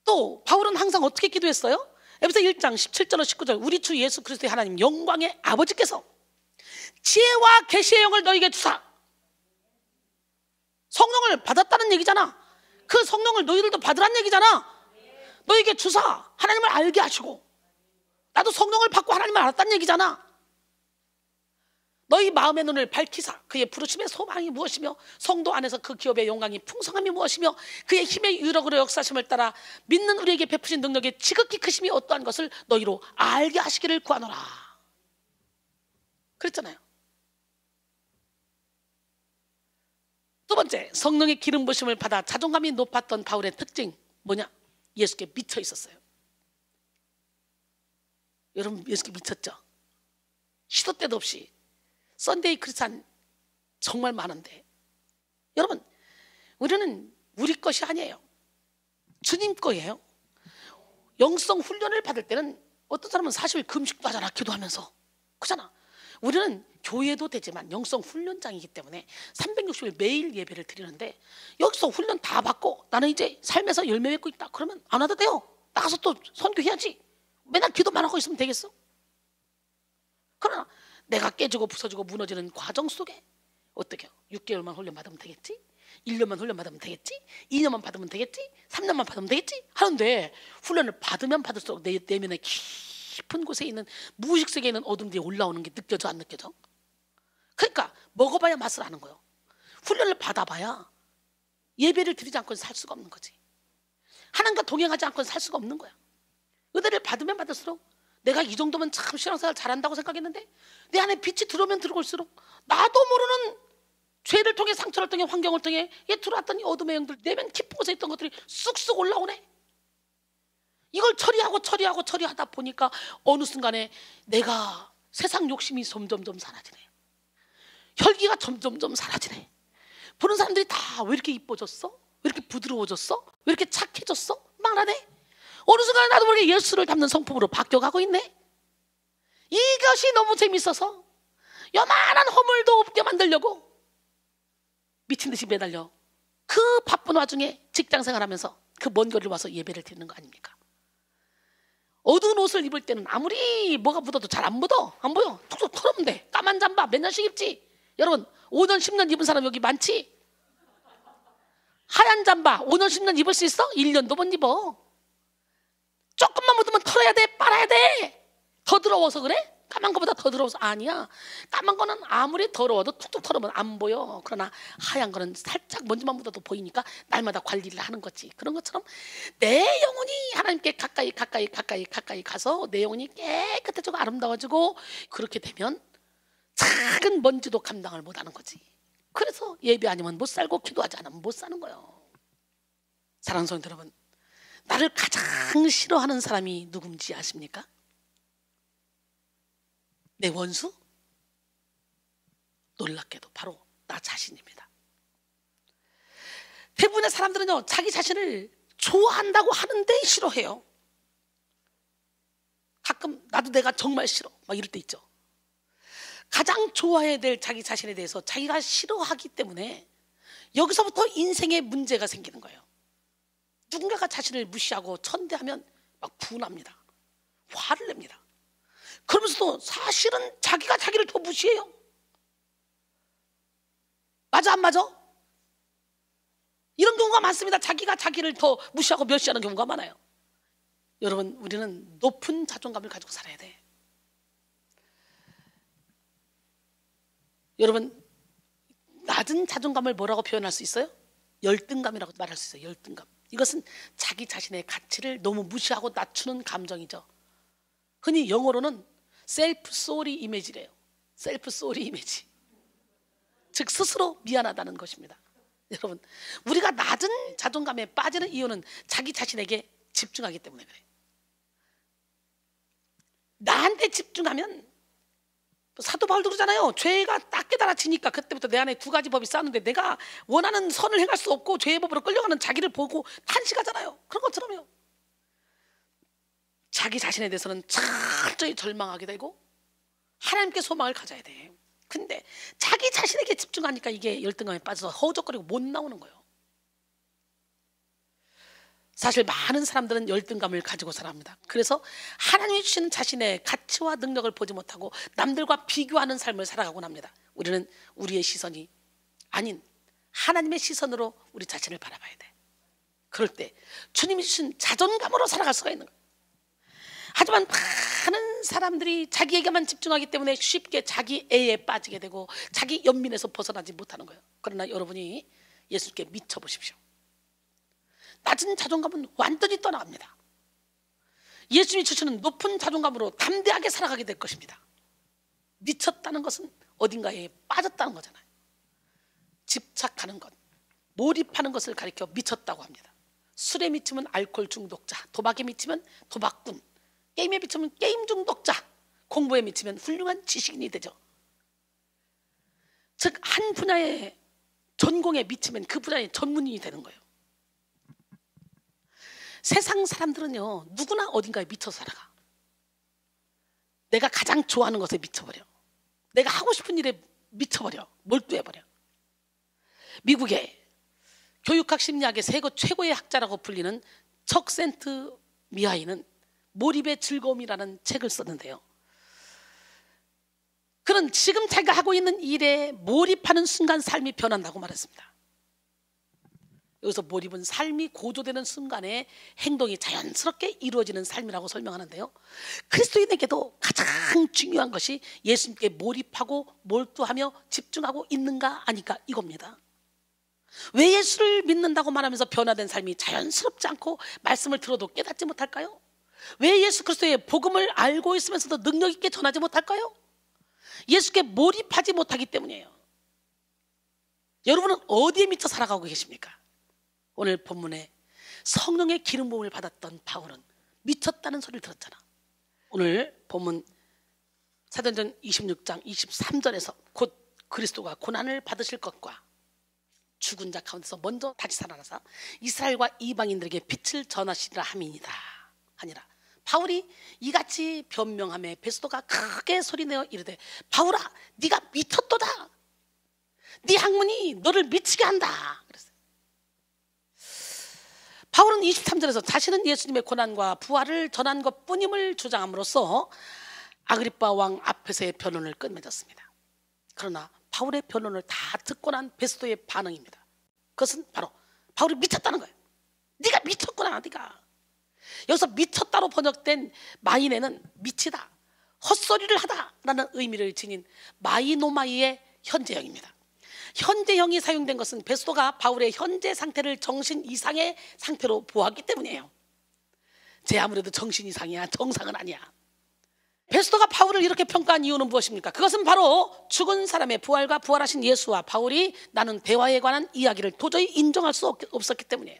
또 바울은 항상 어떻게 기도했어요? 에베소 1장 17절 19절 우리 주 예수 그리스도의 하나님 영광의 아버지께서 지혜와 계시의 영을 너에게 주사. 성령을 받았다는 얘기잖아. 그 성령을 너희들도 받으란 얘기잖아. 너에게 주사 하나님을 알게 하시고 나도 성령을 받고 하나님을 알았다는 얘기잖아. 너희 마음의 눈을 밝히사 그의 부르심의 소망이 무엇이며 성도 안에서 그 기업의 영광이 풍성함이 무엇이며 그의 힘의 유력으로 역사심을 따라 믿는 우리에게 베푸신 능력의 지극히 크심이 어떠한 것을 너희로 알게 하시기를 구하노라. 그랬잖아요. 두 번째, 성령의 기름 부으심을 받아 자존감이 높았던 바울의 특징 뭐냐? 예수께 미쳐 있었어요. 여러분 예수께 미쳤죠? 시도 때도 없이 썬데이 크리스찬 정말 많은데 여러분 우리는 우리 것이 아니에요. 주님 거예요. 영성 훈련을 받을 때는 어떤 사람은 40일 금식도 하잖아. 기도하면서. 그렇잖아. 우리는 교회도 되지만 영성 훈련장이기 때문에 360일 매일 예배를 드리는데 여기서 훈련 다 받고 나는 이제 삶에서 열매 맺고 있다 그러면 안 와도 돼요. 나가서 또 선교해야지. 맨날 기도만 하고 있으면 되겠어? 그러나 내가 깨지고 부서지고 무너지는 과정 속에 어떻게 6개월만 훈련 받으면 되겠지? 1년만 훈련 받으면 되겠지? 2년만 받으면 되겠지? 3년만 받으면 되겠지? 하는데 훈련을 받으면 받을수록 내 내면의 깊은 곳에 있는 무의식 세계에 있는 어둠들이 올라오는 게 느껴져 안 느껴져? 그러니까 먹어봐야 맛을 아는 거예요. 훈련을 받아봐야 예배를 드리지 않고는 살 수가 없는 거지. 하나님과 동행하지 않고는 살 수가 없는 거야. 은혜를 받으면 받을수록 내가 이 정도면 참 신앙생활 잘한다고 생각했는데 내 안에 빛이 들어오면 들어올수록 나도 모르는 죄를 통해 상처를 통해 환경을 통해 들어왔던 이 어둠의 영들 내면 깊은 곳에 있던 것들이 쑥쑥 올라오네. 이걸 처리하다 보니까 어느 순간에 내가 세상 욕심이 점점점 사라지네. 혈기가 점점점 사라지네. 보는 사람들이 다 왜 이렇게 이뻐졌어? 왜 이렇게 부드러워졌어? 왜 이렇게 착해졌어? 말하네. 어느 순간 나도 모르게 예수를 닮는 성품으로 바뀌어가고 있네. 이것이 너무 재밌어서 요만한 허물도 없게 만들려고 미친 듯이 매달려 그 바쁜 와중에 직장생활하면서 그 먼 거리를 와서 예배를 드리는 거 아닙니까? 어두운 옷을 입을 때는 아무리 뭐가 묻어도 잘 안 묻어. 안 보여. 툭툭 털으면 돼. 까만 잠바 몇 년씩 입지. 여러분 5년 10년 입은 사람 여기 많지? 하얀 잠바 5년 10년 입을 수 있어? 1년도 못 입어. 조금만 묻으면 털어야 돼. 빨아야 돼. 더 더러워서 그래? 까만 거보다 더 더러워서? 아니야. 까만 거는 아무리 더러워도 툭툭 털으면 안 보여. 그러나 하얀 거는 살짝 먼지만 묻어도 보이니까 날마다 관리를 하는 거지. 그런 것처럼 내 영혼이 하나님께 가까이 가서 내 영혼이 깨끗해지고 아름다워지고, 그렇게 되면 작은 먼지도 감당을 못하는 거지. 그래서 예배 아니면 못 살고 기도하지 않으면 못 사는 거예요. 사랑하는 성도 여러분, 나를 가장 싫어하는 사람이 누군지 아십니까? 내 원수? 놀랍게도 바로 나 자신입니다. 대부분의 사람들은요, 자기 자신을 좋아한다고 하는데 싫어해요. 가끔 나도 내가 정말 싫어 막 이럴 때 있죠. 가장 좋아해야 될 자기 자신에 대해서 자기가 싫어하기 때문에 여기서부터 인생에 문제가 생기는 거예요. 누군가가 자신을 무시하고 천대하면 막 분합니다. 화를 냅니다. 그러면서도 사실은 자기가 자기를 더 무시해요. 맞아 안 맞아? 이런 경우가 많습니다. 자기가 자기를 더 무시하고 멸시하는 경우가 많아요. 여러분, 우리는 높은 자존감을 가지고 살아야 돼. 여러분, 낮은 자존감을 뭐라고 표현할 수 있어요? 열등감이라고 말할 수 있어요. 열등감. 이것은 자기 자신의 가치를 너무 무시하고 낮추는 감정이죠. 흔히 영어로는 셀프 소리 이미지래요. 셀프 소리 이미지. 즉 스스로 미안하다는 것입니다. 여러분, 우리가 낮은 자존감에 빠지는 이유는 자기 자신에게 집중하기 때문에 그래요. 나한테 집중하면, 사도 바울도 그러잖아요. 죄가 딱 깨달아지니까 그때부터 내 안에 두 가지 법이 쌓였는데 내가 원하는 선을 행할 수 없고 죄의 법으로 끌려가는 자기를 보고 탄식하잖아요. 그런 것처럼요. 자기 자신에 대해서는 철저히 절망하게 되고 하나님께 소망을 가져야 돼. 근데 자기 자신에게 집중하니까 이게 열등감에 빠져서 허우적거리고 못 나오는 거예요. 사실 많은 사람들은 열등감을 가지고 살아갑니다. 그래서 하나님이 주시는 자신의 가치와 능력을 보지 못하고 남들과 비교하는 삶을 살아가곤 합니다. 우리는 우리의 시선이 아닌 하나님의 시선으로 우리 자신을 바라봐야 돼. 그럴 때 주님이 주신 자존감으로 살아갈 수가 있는 거예요. 하지만 많은 사람들이 자기에게만 집중하기 때문에 쉽게 자기 애에 빠지게 되고 자기 연민에서 벗어나지 못하는 거예요. 그러나 여러분이 예수님께 미쳐보십시오. 낮은 자존감은 완전히 떠나갑니다. 예수님이 주시는 높은 자존감으로 담대하게 살아가게 될 것입니다. 미쳤다는 것은 어딘가에 빠졌다는 거잖아요. 집착하는 것, 몰입하는 것을 가리켜 미쳤다고 합니다. 술에 미치면 알코올 중독자, 도박에 미치면 도박꾼, 게임에 미치면 게임 중독자, 공부에 미치면 훌륭한 지식인이 되죠. 즉, 한 분야의 전공에 미치면 그 분야의 전문인이 되는 거예요. 세상 사람들은요, 누구나 어딘가에 미쳐 살아가. 내가 가장 좋아하는 것에 미쳐버려. 내가 하고 싶은 일에 미쳐버려. 몰두해버려. 미국의 교육학 심리학의 최고의 학자라고 불리는 척센트 미하이는 몰입의 즐거움이라는 책을 썼는데요, 그는 지금 자기가 하고 있는 일에 몰입하는 순간 삶이 변한다고 말했습니다. 여기서 몰입은 삶이 고조되는 순간에 행동이 자연스럽게 이루어지는 삶이라고 설명하는데요, 그리스도인에게도 가장 중요한 것이 예수님께 몰입하고 몰두하며 집중하고 있는가 아닌가, 이겁니다. 왜 예수를 믿는다고 말하면서 변화된 삶이 자연스럽지 않고 말씀을 들어도 깨닫지 못할까요? 왜 예수 그리스도의 복음을 알고 있으면서도 능력 있게 전하지 못할까요? 예수께 몰입하지 못하기 때문이에요. 여러분은 어디에 미쳐 살아가고 계십니까? 오늘 본문에 성령의 기름 부음을 받았던 바울은 미쳤다는 소리를 들었잖아. 오늘 본문 사도행전 26장 23절에서 곧 그리스도가 고난을 받으실 것과 죽은 자 가운데서 먼저 다시 살아나서 이스라엘과 이방인들에게 빛을 전하시리라 함이니라 하니라. 바울이 이같이 변명하며 베스도가 크게 소리내어 이르되, 바울아, 네가 미쳤도다. 네 학문이 너를 미치게 한다. 그랬어요. 바울은 23절에서 자신은 예수님의 고난과 부활을 전한 것뿐임을 주장함으로써 아그리빠 왕 앞에서의 변론을 끝맺었습니다. 그러나 바울의 변론을 다 듣고 난 베스도의 반응입니다. 그것은 바로 바울이 미쳤다는 거예요. 네가 미쳤구나. 네가. 여기서 미쳤다로 번역된 마이네는 미치다, 헛소리를 하다라는 의미를 지닌 마이노마이의 현재형입니다. 현재형이 사용된 것은 베스도가 바울의 현재 상태를 정신 이상의 상태로 보았기 때문이에요. 쟤 아무래도 정신 이상이야, 정상은 아니야. 베스도가 바울을 이렇게 평가한 이유는 무엇입니까? 그것은 바로 죽은 사람의 부활과 부활하신 예수와 바울이 나눈 대화에 관한 이야기를 도저히 인정할 수 없었기 때문이에요.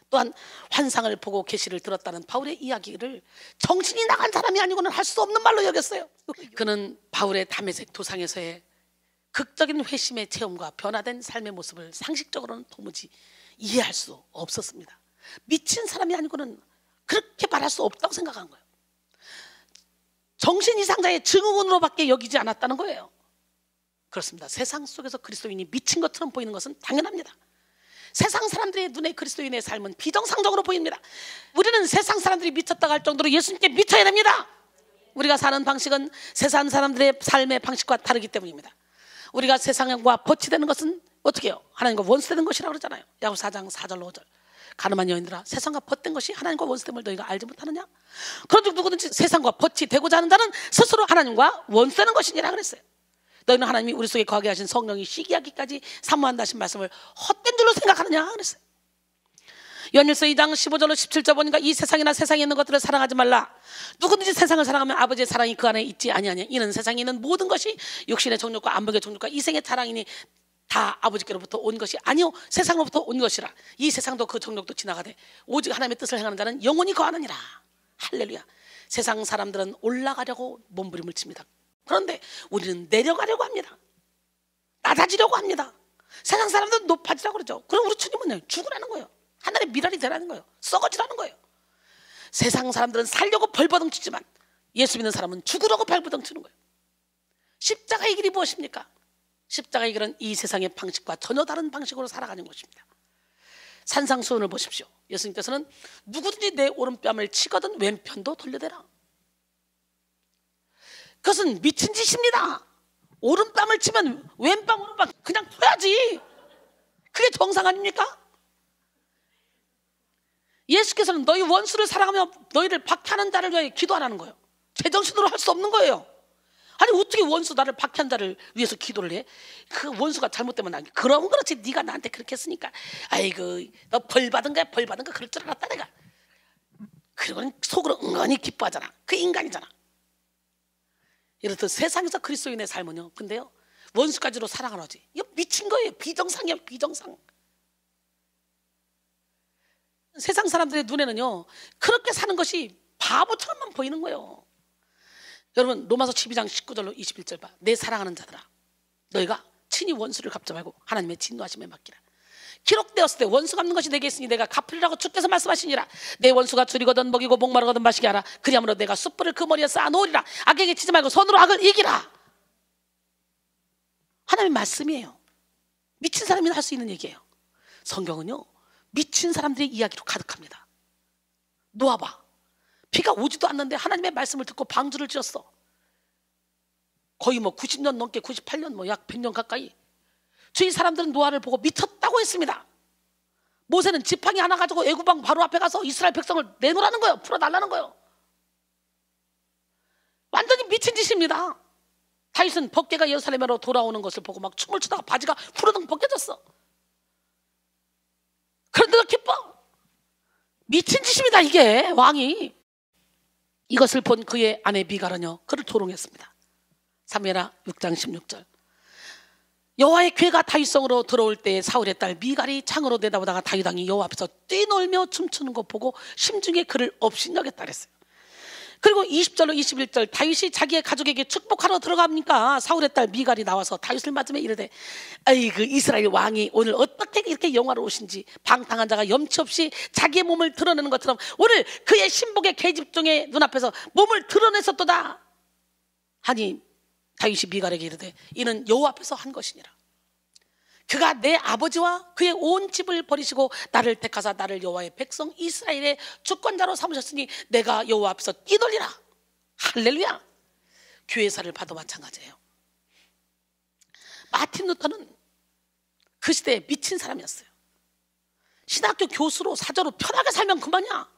또한 환상을 보고 계시를 들었다는 바울의 이야기를 정신이 나간 사람이 아니고는 할 수 없는 말로 여겼어요. 그는 바울의 다메섹 도상에서의 극적인 회심의 체험과 변화된 삶의 모습을 상식적으로는 도무지 이해할 수 없었습니다. 미친 사람이 아니고는 그렇게 말할 수 없다고 생각한 거예요. 정신 이상자의 증후군으로밖에 여기지 않았다는 거예요. 그렇습니다. 세상 속에서 그리스도인이 미친 것처럼 보이는 것은 당연합니다. 세상 사람들의 눈에 그리스도인의 삶은 비정상적으로 보입니다. 우리는 세상 사람들이 미쳤다고 할 정도로 예수님께 미쳐야 됩니다. 우리가 사는 방식은 세상 사람들의 삶의 방식과 다르기 때문입니다. 우리가 세상과 버치되는 것은 어떻게 해요? 하나님과 원수되는 것이라고 그러잖아요. 야고보서 4장 4절 5절. 가늠한 여인들아, 세상과 벗된 것이 하나님과 원수됨을 너희가 알지 못하느냐? 그런즉 누구든지 세상과 벗이 되고자 하는 자는 스스로 하나님과 원수되는 것이니라 그랬어요. 너희는 하나님이 우리 속에 거하게 하신 성령이 시기하기까지 사모한다 하신 말씀을 헛된 줄로 생각하느냐 그랬어요. 요한일서 2장 15절로 17절 보니까 이 세상이나 세상에 있는 것들을 사랑하지 말라. 누구든지 세상을 사랑하면 아버지의 사랑이 그 안에 있지 아니하냐. 이는 세상에 있는 모든 것이 육신의 정욕과 안목의 정욕과 이생의 자랑이니 다 아버지께로부터 온 것이 아니요 세상으로부터 온 것이라. 이 세상도 그 정욕도 지나가되 오직 하나님의 뜻을 행하는 자는 영원히 거하느니라. 할렐루야. 세상 사람들은 올라가려고 몸부림을 칩니다. 그런데 우리는 내려가려고 합니다. 낮아지려고 합니다. 세상 사람들은 높아지라고 그러죠. 그럼 우리 주님은 죽으라는 거예요. 하늘의 미랄이 되라는 거예요. 썩어지라는 거예요. 세상 사람들은 살려고 벌버덩치지만 예수 믿는 사람은 죽으려고 벌버덩치는 거예요. 십자가의 길이 무엇입니까? 십자가의 길은 이 세상의 방식과 전혀 다른 방식으로 살아가는 것입니다. 산상수훈을 보십시오. 예수님께서는 누구든지 내 오른뺨을 치거든 왼편도 돌려대라. 그것은 미친 짓입니다. 오른뺨을 치면 왼뺨 오른뺨 그냥 펴야지. 그게 정상 아닙니까? 예수께서는 너희 원수를 사랑하며 너희를 박해하는 자를 위해 기도하라는 거예요. 제정신으로 할 수 없는 거예요. 아니 어떻게 원수 나를 박해한 자를 위해서 기도를 해? 그 원수가 잘못되면 난 그럼 그렇지. 네가 나한테 그렇게 했으니까 아이고 너 벌 받은 거야. 벌 받은 거 그럴 줄 알았다 내가. 그리고는 속으로 은근히 기뻐하잖아. 그 인간이잖아. 이렇듯 세상에서 그리스도인의 삶은요. 근데요 원수까지로 사랑을 하지. 이거 미친 거예요. 비정상이야. 비정상. 세상 사람들의 눈에는요 그렇게 사는 것이 바보처럼만 보이는 거예요. 여러분 로마서 12장 19절로 21절 봐. 내 사랑하는 자들아 너희가 친히 원수를 갚지 말고 하나님의 진노하심에 맡기라. 기록되었을 때 원수 갚는 것이 내게 있으니 내가 갚으리라고 주께서 말씀하시니라. 내 원수가 줄이거든 먹이고 목마르거든 마시게 하라. 그리하므로 내가 숯불을 그 머리에 쌓아놓으리라. 악에게 치지 말고 손으로 악을 이기라. 하나님의 말씀이에요. 미친 사람이 할 수 있는 얘기예요. 성경은요 미친 사람들의 이야기로 가득합니다. 놓아봐. 비가 오지도 않는데 하나님의 말씀을 듣고 방주를 지었어. 거의 90년 넘게 98년 약 100년 가까이. 주위 사람들은 노아를 보고 미쳤다고 했습니다. 모세는 지팡이 하나 가지고 애굽왕 바로 앞에 가서 이스라엘 백성을 내놓으라는 거예요. 풀어달라는 거예요. 완전히 미친 짓입니다. 다윗은 법궤가 예루살렘으로 돌아오는 것을 보고 막 춤을 추다가 바지가 후루덩 벗겨졌어. 그런데도 기뻐. 미친 짓입니다. 이게 왕이. 이것을 본 그의 아내 미갈은요 그를 조롱했습니다. 사무엘하 6장 16절. 여호와의 궤가 다윗성으로 들어올 때 사울의 딸 미갈이 창으로 내다보다가 다윗 왕이 여호와 앞에서 뛰놀며 춤추는 거 보고 심중에 그를 업신여겼다 그랬어요. 그리고 20절로 21절 다윗이 자기의 가족에게 축복하러 들어갑니까? 사울의 딸 미갈이 나와서 다윗을 맞으며 이르되 아이고 이스라엘 왕이 오늘 어떻게 이렇게 영화로우신지 방탕한 자가 염치 없이 자기의 몸을 드러내는 것처럼 오늘 그의 신복의 계집종의 눈앞에서 몸을 드러냈었도다 하니 다윗이 미갈에게 이르되 이는 여호와 앞에서 한 것이니라. 그가 내 아버지와 그의 온 집을 버리시고 나를 택하사 나를 여호와의 백성 이스라엘의 주권자로 삼으셨으니 내가 여호와 앞에서 뛰놀리라. 할렐루야. 교회사를 봐도 마찬가지예요. 마틴 루터는 그 시대에 미친 사람이었어요. 신학교 교수로 사저로 편하게 살면 그만이야.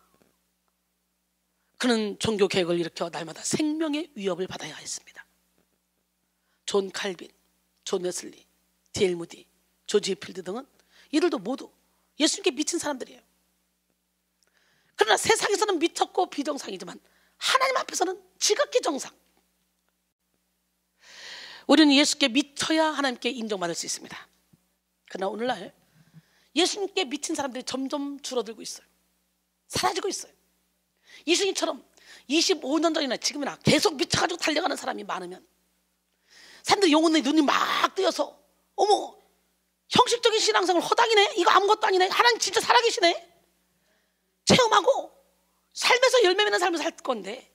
그는 종교개혁을 일으켜 날마다 생명의 위협을 받아야 했습니다. 존 칼빈, 존 웨슬리, D.L. 무디, 조지 필드 등은 이들도 모두 예수님께 미친 사람들이에요. 그러나 세상에서는 미쳤고 비정상이지만 하나님 앞에서는 지극히 정상. 우리는 예수께 미쳐야 하나님께 인정받을 수 있습니다. 그러나 오늘날 예수님께 미친 사람들이 점점 줄어들고 있어요. 사라지고 있어요. 예수님처럼 25년 전이나 지금이나 계속 미쳐가지고 달려가는 사람이 많으면 사람들이 영혼의 눈이 막 뜨여서 어머, 형식적인 신앙생활 허당이네, 이거 아무것도 아니네, 하나님 진짜 살아계시네, 체험하고 삶에서 열매 맺는 삶을 살 건데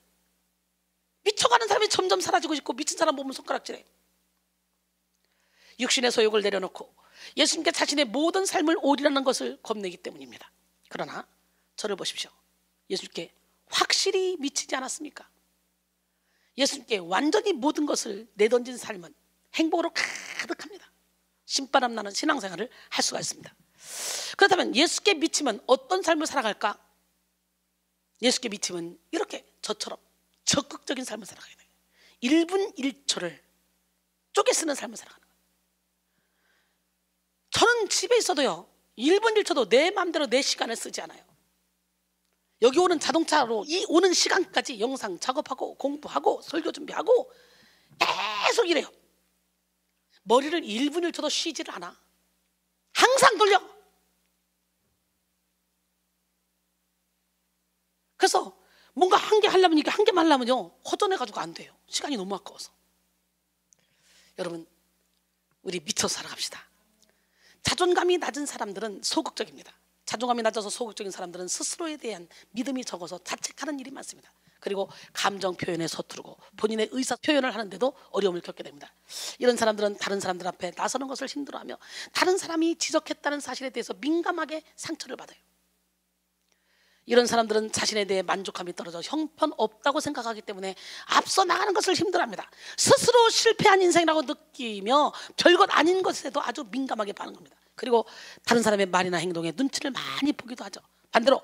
미쳐가는 사람이 점점 사라지고 있고 미친 사람 보면 손가락질해. 육신의 소욕을 내려놓고 예수님께 자신의 모든 삶을 올인하는 것을 겁내기 때문입니다. 그러나 저를 보십시오. 예수님께 확실히 미치지 않았습니까? 예수님께 완전히 모든 것을 내던진 삶은 행복으로 가득합니다. 신바람 나는 신앙생활을 할 수가 있습니다. 그렇다면 예수께 미치면 어떤 삶을 살아갈까? 예수께 미치면 이렇게 저처럼 적극적인 삶을 살아가야 돼요. 1분 1초를 쪼개 쓰는 삶을 살아가는 거예요. 저는 집에 있어도요 1분 1초도 내 마음대로 내 시간을 쓰지 않아요. 여기 오는 자동차로 이 오는 시간까지 영상 작업하고 공부하고 설교 준비하고 계속 이래요. 머리를 1분 1초도 쉬지를 않아. 항상 돌려. 그래서 뭔가 한 개 하려면 이게 한 개만 하려면요 허전해가지고 안 돼요. 시간이 너무 아까워서. 여러분, 우리 미쳐서 살아갑시다. 자존감이 낮은 사람들은 소극적입니다. 자존감이 낮아서 소극적인 사람들은 스스로에 대한 믿음이 적어서 자책하는 일이 많습니다. 그리고 감정 표현에 서투르고 본인의 의사 표현을 하는데도 어려움을 겪게 됩니다. 이런 사람들은 다른 사람들 앞에 나서는 것을 힘들어하며 다른 사람이 지적했다는 사실에 대해서 민감하게 상처를 받아요. 이런 사람들은 자신에 대해 만족감이 떨어져 형편없다고 생각하기 때문에 앞서 나가는 것을 힘들어합니다. 스스로 실패한 인생이라고 느끼며 별것 아닌 것에도 아주 민감하게 반응합니다. 그리고 다른 사람의 말이나 행동에 눈치를 많이 보기도 하죠. 반대로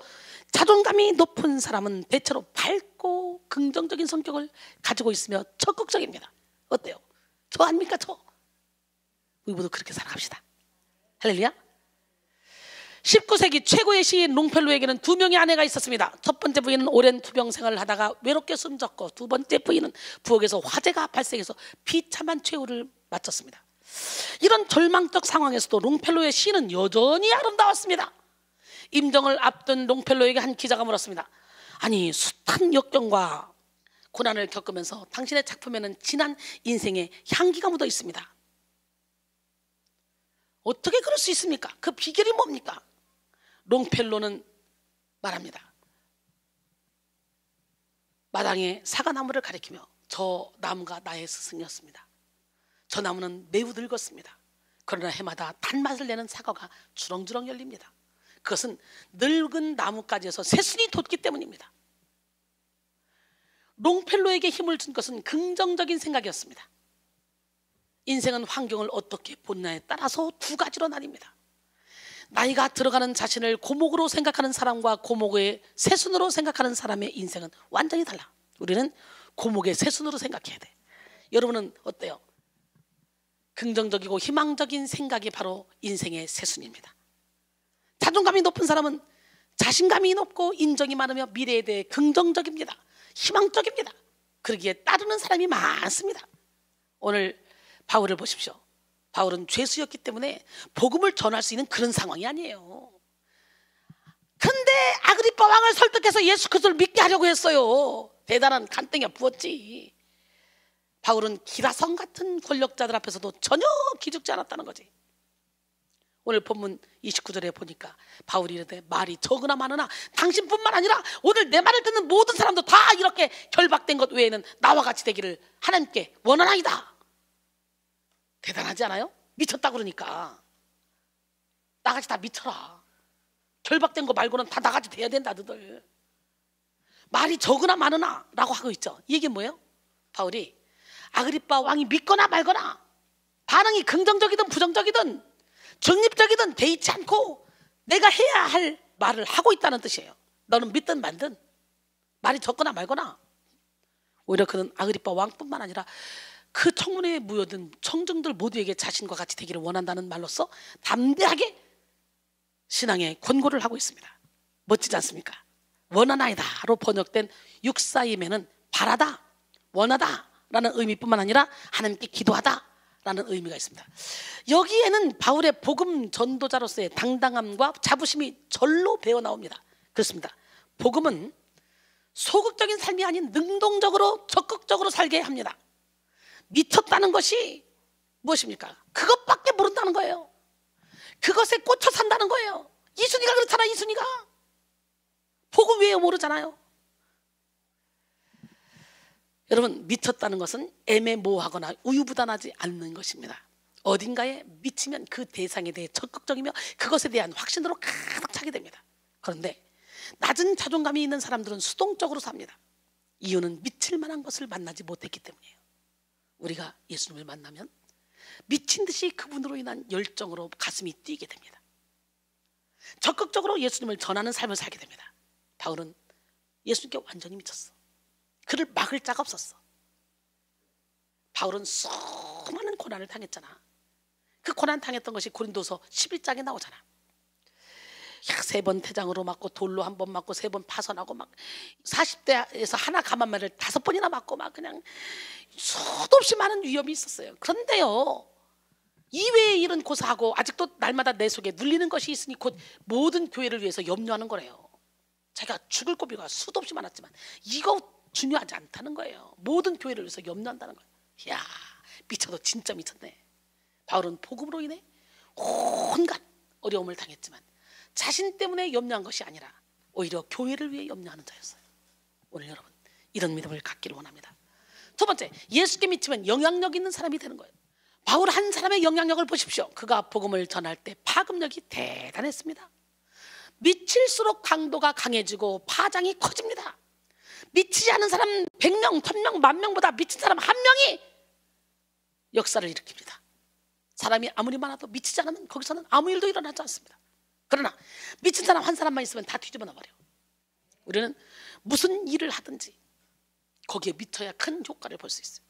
자존감이 높은 사람은 대체로 밝고 긍정적인 성격을 가지고 있으며 적극적입니다. 어때요? 저 아닙니까? 저. 우리 모두 그렇게 살아갑시다. 할렐루야. 19세기 최고의 시인 롱펠로에게는 2명의 아내가 있었습니다. 첫 번째 부인은 오랜 투병 생활을 하다가 외롭게 숨졌고, 두 번째 부인은 부엌에서 화재가 발생해서 비참한 최후를 마쳤습니다. 이런 절망적 상황에서도 롱펠로의 시는 여전히 아름다웠습니다. 임정을 앞둔 롱펠로에게 한 기자가 물었습니다. 아니, 숱한 역경과 고난을 겪으면서 당신의 작품에는 진한 인생의 향기가 묻어 있습니다. 어떻게 그럴 수 있습니까? 그 비결이 뭡니까? 롱펠로는 말합니다. 마당에 사과나무를 가리키며 저 나무가 나의 스승이었습니다. 저 나무는 매우 늙었습니다. 그러나 해마다 단맛을 내는 사과가 주렁주렁 열립니다. 그것은 늙은 나뭇가지에서 새순이 돋기 때문입니다. 롱펠로에게 힘을 준 것은 긍정적인 생각이었습니다. 인생은 환경을 어떻게 보느냐에 따라서 두 가지로 나뉩니다. 나이가 들어가는 자신을 고목으로 생각하는 사람과 고목의 새순으로 생각하는 사람의 인생은 완전히 달라. 우리는 고목의 새순으로 생각해야 돼. 여러분은 어때요? 긍정적이고 희망적인 생각이 바로 인생의 새순입니다. 자존감이 높은 사람은 자신감이 높고 인정이 많으며 미래에 대해 긍정적입니다. 희망적입니다. 그러기에 따르는 사람이 많습니다. 오늘 바울을 보십시오. 바울은 죄수였기 때문에 복음을 전할 수 있는 그런 상황이 아니에요. 근데 아그리빠 왕을 설득해서 예수 그리스도를 믿게 하려고 했어요. 대단한 간땡이가 부었지. 바울은 기라성 같은 권력자들 앞에서도 전혀 기죽지 않았다는 거지. 오늘 본문 29절에 보니까 바울이 이르되 말이 적으나 많으나 당신뿐만 아니라 오늘 내 말을 듣는 모든 사람도 다 이렇게 결박된 것 외에는 나와 같이 되기를 하나님께 원하나이다. 대단하지 않아요? 미쳤다 그러니까. 나같이 다 미쳐라. 결박된 거 말고는 다 나같이 돼야 된다. 너들 말이 적으나 많으나 라고 하고 있죠. 이게 뭐예요? 바울이 아그리빠 왕이 믿거나 말거나 반응이 긍정적이든 부정적이든 중립적이든 개의치 않고 내가 해야 할 말을 하고 있다는 뜻이에요. 너는 믿든 말든 말이 적거나 말거나. 오히려 그는 아그리빠 왕뿐만 아니라 그 청문회에 모여든 청중들 모두에게 자신과 같이 되기를 원한다는 말로써 담대하게 신앙의 권고를 하고 있습니다. 멋지지 않습니까? 원하나이다로 번역된 육사임에는 바라다, 원하다 라는 의미뿐만 아니라 하나님께 기도하다 라는 의미가 있습니다. 여기에는 바울의 복음 전도자로서의 당당함과 자부심이 절로 배어 나옵니다. 그렇습니다. 복음은 소극적인 삶이 아닌 능동적으로 적극적으로 살게 합니다. 미쳤다는 것이 무엇입니까? 그것밖에 모른다는 거예요. 그것에 꽂혀 산다는 거예요. 이순이가 그렇잖아. 이순이가 복음 왜 모르잖아요. 여러분, 미쳤다는 것은 애매모호하거나 우유부단하지 않는 것입니다. 어딘가에 미치면 그 대상에 대해 적극적이며 그것에 대한 확신으로 가득 차게 됩니다. 그런데 낮은 자존감이 있는 사람들은 수동적으로 삽니다. 이유는 미칠 만한 것을 만나지 못했기 때문이에요. 우리가 예수님을 만나면 미친 듯이 그분으로 인한 열정으로 가슴이 뛰게 됩니다. 적극적으로 예수님을 전하는 삶을 살게 됩니다. 바울은 예수님께 완전히 미쳤어. 그를 막을 자가 없었어. 바울은 수많은 고난을 당했잖아. 그 고난 당했던 것이 고린도서 11장에 나오잖아. 3번 태장으로 맞고 돌로 1번 맞고 3번 파선하고 막 40대에서 하나 감한 말을 5번이나 맞고 막 그냥 수도 없이 많은 위험이 있었어요. 그런데요, 이외의 일은 고사하고 아직도 날마다 내 속에 눌리는 것이 있으니 곧 모든 교회를 위해서 염려하는 거래요. 자기가 죽을 고비가 수도 없이 많았지만 이거 중요하지 않다는 거예요. 모든 교회를 위해서 염려한다는 거예요. 이야, 미쳐도 진짜 미쳤네. 바울은 복음으로 인해 온갖 어려움을 당했지만 자신 때문에 염려한 것이 아니라 오히려 교회를 위해 염려하는 자였어요. 오늘 여러분, 이런 믿음을 갖기를 원합니다. 두 번째, 예수께 미치면 영향력 있는 사람이 되는 거예요. 바울 한 사람의 영향력을 보십시오. 그가 복음을 전할 때 파급력이 대단했습니다. 미칠수록 강도가 강해지고 파장이 커집니다. 미치지 않은 사람 100명, 1000명, 10,000명보다 미친 사람 1명이 역사를 일으킵니다. 사람이 아무리 많아도 미치지 않으면 거기서는 아무 일도 일어나지 않습니다. 그러나 미친 사람 한 사람만 있으면 다 뒤집어 놔버려. 우리는 무슨 일을 하든지 거기에 미쳐야 큰 효과를 볼 수 있어요.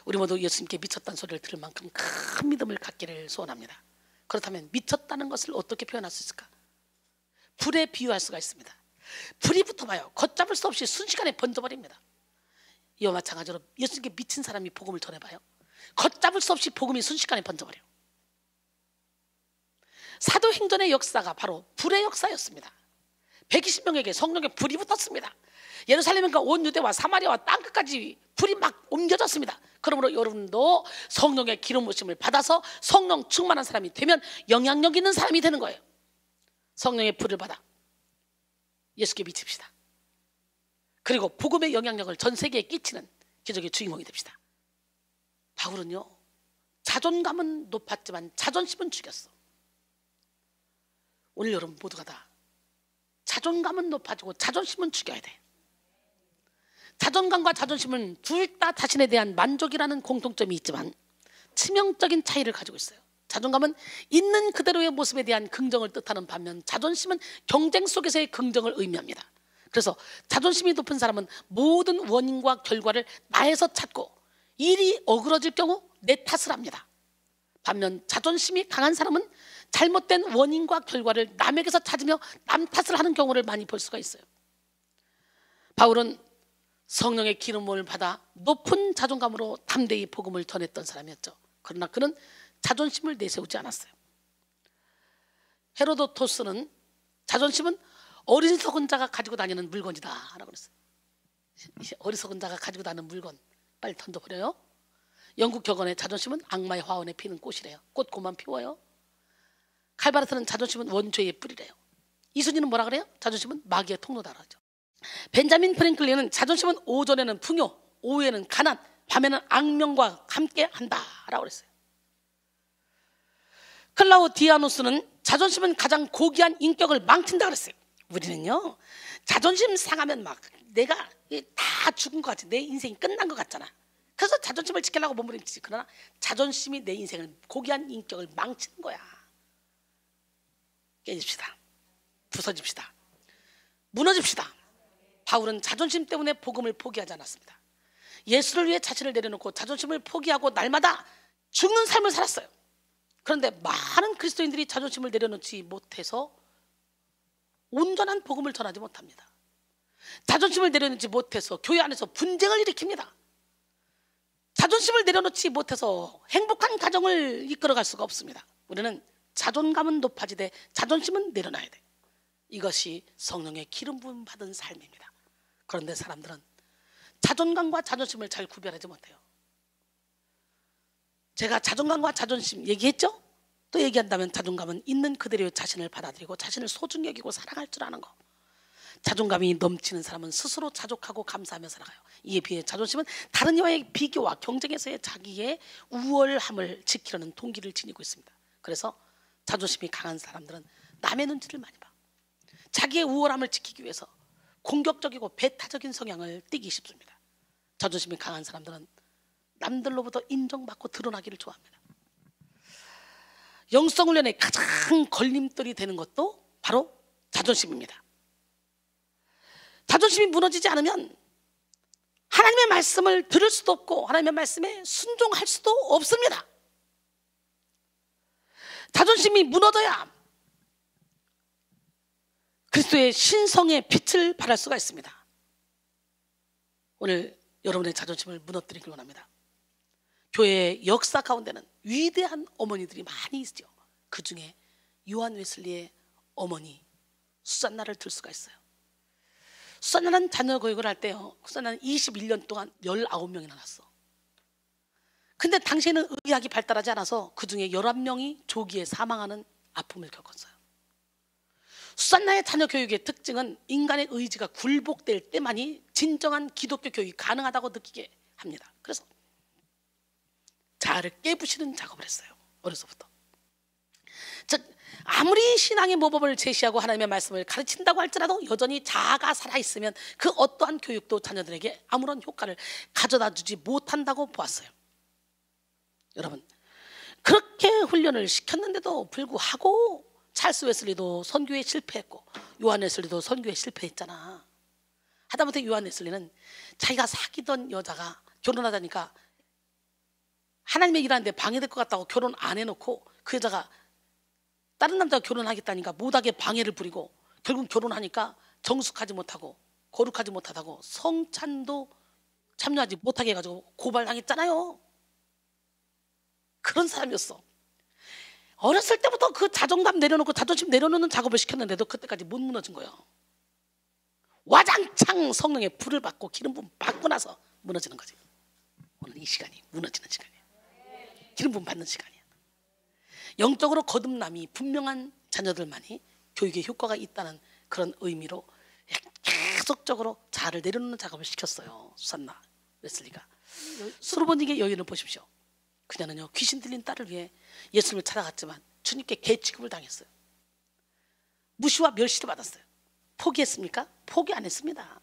우리 모두 예수님께 미쳤다는 소리를 들을 만큼 큰 믿음을 갖기를 소원합니다. 그렇다면 미쳤다는 것을 어떻게 표현할 수 있을까? 불에 비유할 수가 있습니다. 불이 붙어봐요. 걷잡을 수 없이 순식간에 번져버립니다. 이와 마찬가지로 예수님께 미친 사람이 복음을 전해봐요. 걷잡을 수 없이 복음이 순식간에 번져버려요. 사도행전의 역사가 바로 불의 역사였습니다. 120명에게 성령의 불이 붙었습니다. 예루살렘과 온 유대와 사마리아와 땅끝까지 불이 막 옮겨졌습니다. 그러므로 여러분도 성령의 기름 부으심을 받아서 성령 충만한 사람이 되면 영향력 있는 사람이 되는 거예요. 성령의 불을 받아 예수께 미칩시다. 그리고 복음의 영향력을 전 세계에 끼치는 기적의 주인공이 됩시다. 바울은요, 자존감은 높았지만 자존심은 죽였어. 오늘 여러분 모두가 다 자존감은 높아지고 자존심은 죽여야 돼. 자존감과 자존심은 둘 다 자신에 대한 만족이라는 공통점이 있지만 치명적인 차이를 가지고 있어요. 자존감은 있는 그대로의 모습에 대한 긍정을 뜻하는 반면 자존심은 경쟁 속에서의 긍정을 의미합니다. 그래서 자존심이 높은 사람은 모든 원인과 결과를 나에서 찾고 일이 어그러질 경우 내 탓을 합니다. 반면 자존심이 강한 사람은 잘못된 원인과 결과를 남에게서 찾으며 남 탓을 하는 경우를 많이 볼 수가 있어요. 바울은 성령의 기름을 받아 높은 자존감으로 담대히 복음을 전했던 사람이었죠. 그러나 그는 자존심을 내세우지 않았어요. 헤로도토스는 자존심은 어리석은 자가 가지고 다니는 물건이다 라고 그랬어요. 어리석은 자가 가지고 다니는 물건 빨리 던져버려요. 영국 격언에 자존심은 악마의 화원에 피는 꽃이래요. 꽃 그만 피워요. 칼바르트는 자존심은 원죄의 뿌리래요. 이순이는 뭐라 그래요? 자존심은 마귀의 통로다 그러죠. 벤자민 프랭클린은 자존심은 오전에는 풍요, 오후에는 가난, 밤에는 악명과 함께 한다 라고 그랬어요. 클라우디아누스는 자존심은 가장 고귀한 인격을 망친다 그랬어요. 우리는요, 자존심 상하면 막 내가 다 죽은 것 같아. 내 인생이 끝난 것 같잖아. 그래서 자존심을 지키려고 몸부림치지. 그러나 자존심이 내 인생을, 고귀한 인격을 망치는 거야. 깨집시다. 부서집시다. 무너집시다. 바울은 자존심 때문에 복음을 포기하지 않았습니다. 예수를 위해 자신을 내려놓고 자존심을 포기하고 날마다 죽는 삶을 살았어요. 그런데 많은 그리스도인들이 자존심을 내려놓지 못해서 온전한 복음을 전하지 못합니다. 자존심을 내려놓지 못해서 교회 안에서 분쟁을 일으킵니다. 자존심을 내려놓지 못해서 행복한 가정을 이끌어갈 수가 없습니다. 우리는 자존감은 높아지되 자존심은 내려놔야 돼. 이것이 성령의 기름 부음 받은 삶입니다. 그런데 사람들은 자존감과 자존심을 잘 구별하지 못해요. 제가 자존감과 자존심 얘기했죠? 또 얘기한다면 자존감은 있는 그대로의 자신을 받아들이고 자신을 소중히 여기고 사랑할 줄 아는 거. 자존감이 넘치는 사람은 스스로 자족하고 감사하며 살아가요. 이에 비해 자존심은 다른 이와의 비교와 경쟁에서의 자기의 우월함을 지키려는 동기를 지니고 있습니다. 그래서 자존심이 강한 사람들은 남의 눈치를 많이 봐. 자기의 우월함을 지키기 위해서 공격적이고 배타적인 성향을 띠기 쉽습니다. 자존심이 강한 사람들은 남들로부터 인정받고 드러나기를 좋아합니다. 영성 훈련의 가장 걸림돌이 되는 것도 바로 자존심입니다. 자존심이 무너지지 않으면 하나님의 말씀을 들을 수도 없고 하나님의 말씀에 순종할 수도 없습니다. 자존심이 무너져야 그리스도의 신성의 빛을 발할 수가 있습니다. 오늘 여러분의 자존심을 무너뜨리길 원합니다. 교회의 역사 가운데는 위대한 어머니들이 많이 있죠. 그 중에 요한 웨슬리의 어머니 수산나를 들 수가 있어요. 수산나는 자녀 교육을 할 때요, 수산나는 21년 동안 19명이 낳았어. 근데 당시에는 의학이 발달하지 않아서 그 중에 11명이 조기에 사망하는 아픔을 겪었어요. 수산나의 자녀 교육의 특징은 인간의 의지가 굴복될 때만이 진정한 기독교 교육이 가능하다고 느끼게 합니다. 그래서 자아를 깨부시는 작업을 했어요. 어려서부터. 즉 아무리 신앙의 모범을 제시하고 하나님의 말씀을 가르친다고 할지라도 여전히 자아가 살아있으면 그 어떠한 교육도 자녀들에게 아무런 효과를 가져다 주지 못한다고 보았어요. 여러분, 그렇게 훈련을 시켰는데도 불구하고 찰스 웨슬리도 선교에 실패했고 요한 웨슬리도 선교에 실패했잖아. 하다못해 요한 웨슬리는 자기가 사귀던 여자가 결혼하자니까 하나님의 일하는데 방해될 것 같다고 결혼 안 해놓고 그 여자가 다른 남자가 결혼하겠다니까 못하게 방해를 부리고 결국 결혼하니까 정숙하지 못하고 거룩하지 못하다고 성찬도 참여하지 못하게 해가지고 고발당했잖아요. 그런 사람이었어. 어렸을 때부터 그 자존감 내려놓고 자존심 내려놓는 작업을 시켰는데도 그때까지 못 무너진 거예요. 와장창 성령의 불을 받고 기름 부음 받고 나서 무너지는 거지. 오늘 이 시간이 무너지는 시간이야. 기름 부음 받는 시간이야. 영적으로 거듭남이 분명한 자녀들만이 교육에 효과가 있다는 그런 의미로 계속적으로 자아를 내려놓는 작업을 시켰어요. 수산나 웨슬리가. 수르본닉의 여인을 보십시오. 그녀는요, 귀신 들린 딸을 위해 예수님을 찾아갔지만 주님께 개 취급을 당했어요. 무시와 멸시를 받았어요. 포기했습니까? 포기 안 했습니다.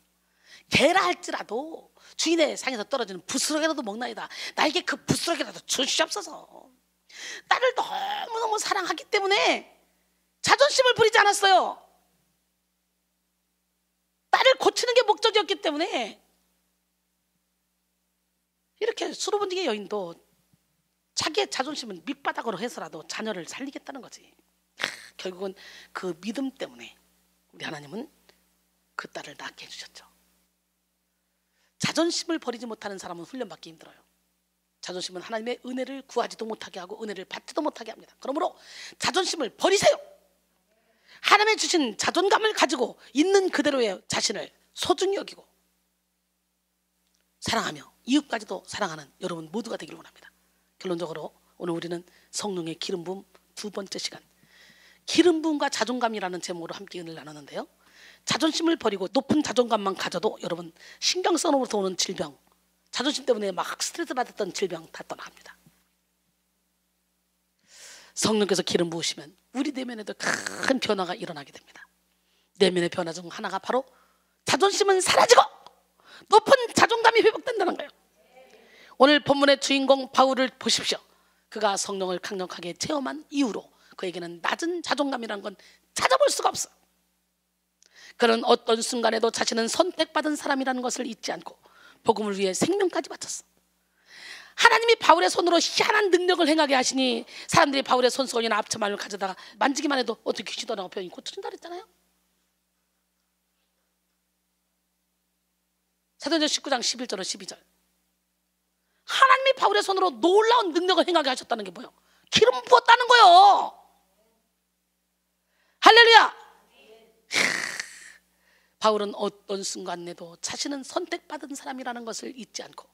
개라 할지라도 주인의 상에서 떨어지는 부스러기라도 먹나이다. 나에게 그 부스러기라도 주시옵소서. 딸을 너무너무 사랑하기 때문에 자존심을 부리지 않았어요. 딸을 고치는 게 목적이었기 때문에. 이렇게 수르본닉의 여인도 자기의 자존심은 밑바닥으로 해서라도 자녀를 살리겠다는 거지. 결국은 그 믿음 때문에 우리 하나님은 그 딸을 낳게 해주셨죠. 자존심을 버리지 못하는 사람은 훈련받기 힘들어요. 자존심은 하나님의 은혜를 구하지도 못하게 하고 은혜를 받지도 못하게 합니다. 그러므로 자존심을 버리세요. 하나님의 주신 자존감을 가지고 있는 그대로의 자신을 소중히 여기고 사랑하며 이웃까지도 사랑하는 여러분 모두가 되기를 원합니다. 결론적으로 오늘 우리는 성령의 기름 부음 두 번째 시간, 기름 부음과 자존감이라는 제목으로 함께 은혜를 나눴는데요. 자존심을 버리고 높은 자존감만 가져도 여러분 신경성으로부터 오는 질병, 자존심 때문에 막 스트레스 받았던 질병 다 떠나갑니다. 성령께서 기름 부으시면 우리 내면에도 큰 변화가 일어나게 됩니다. 내면의 변화 중 하나가 바로 자존심은 사라지고 높은 자존감이 회복된다는 거예요. 오늘 본문의 주인공 바울을 보십시오. 그가 성령을 강력하게 체험한 이후로 그에게는 낮은 자존감이라는 건 찾아볼 수가 없어. 그는 어떤 순간에도 자신은 선택받은 사람이라는 것을 잊지 않고 복음을 위해 생명까지 바쳤어. 하나님이 바울의 손으로 희한한 능력을 행하게 하시니 사람들이 바울의 손수건이나 앞치마를 가져다가 만지기만 해도 어떻게 귀신도 병이 고쳐진다 그랬잖아요. 사도행전 19장 11절로 12절. 하나님이 바울의 손으로 놀라운 능력을 행하게 하셨다는 게 뭐예요? 기름 부었다는 거예요. 할렐루야. 바울은 어떤 순간에도 자신은 선택받은 사람이라는 것을 잊지 않고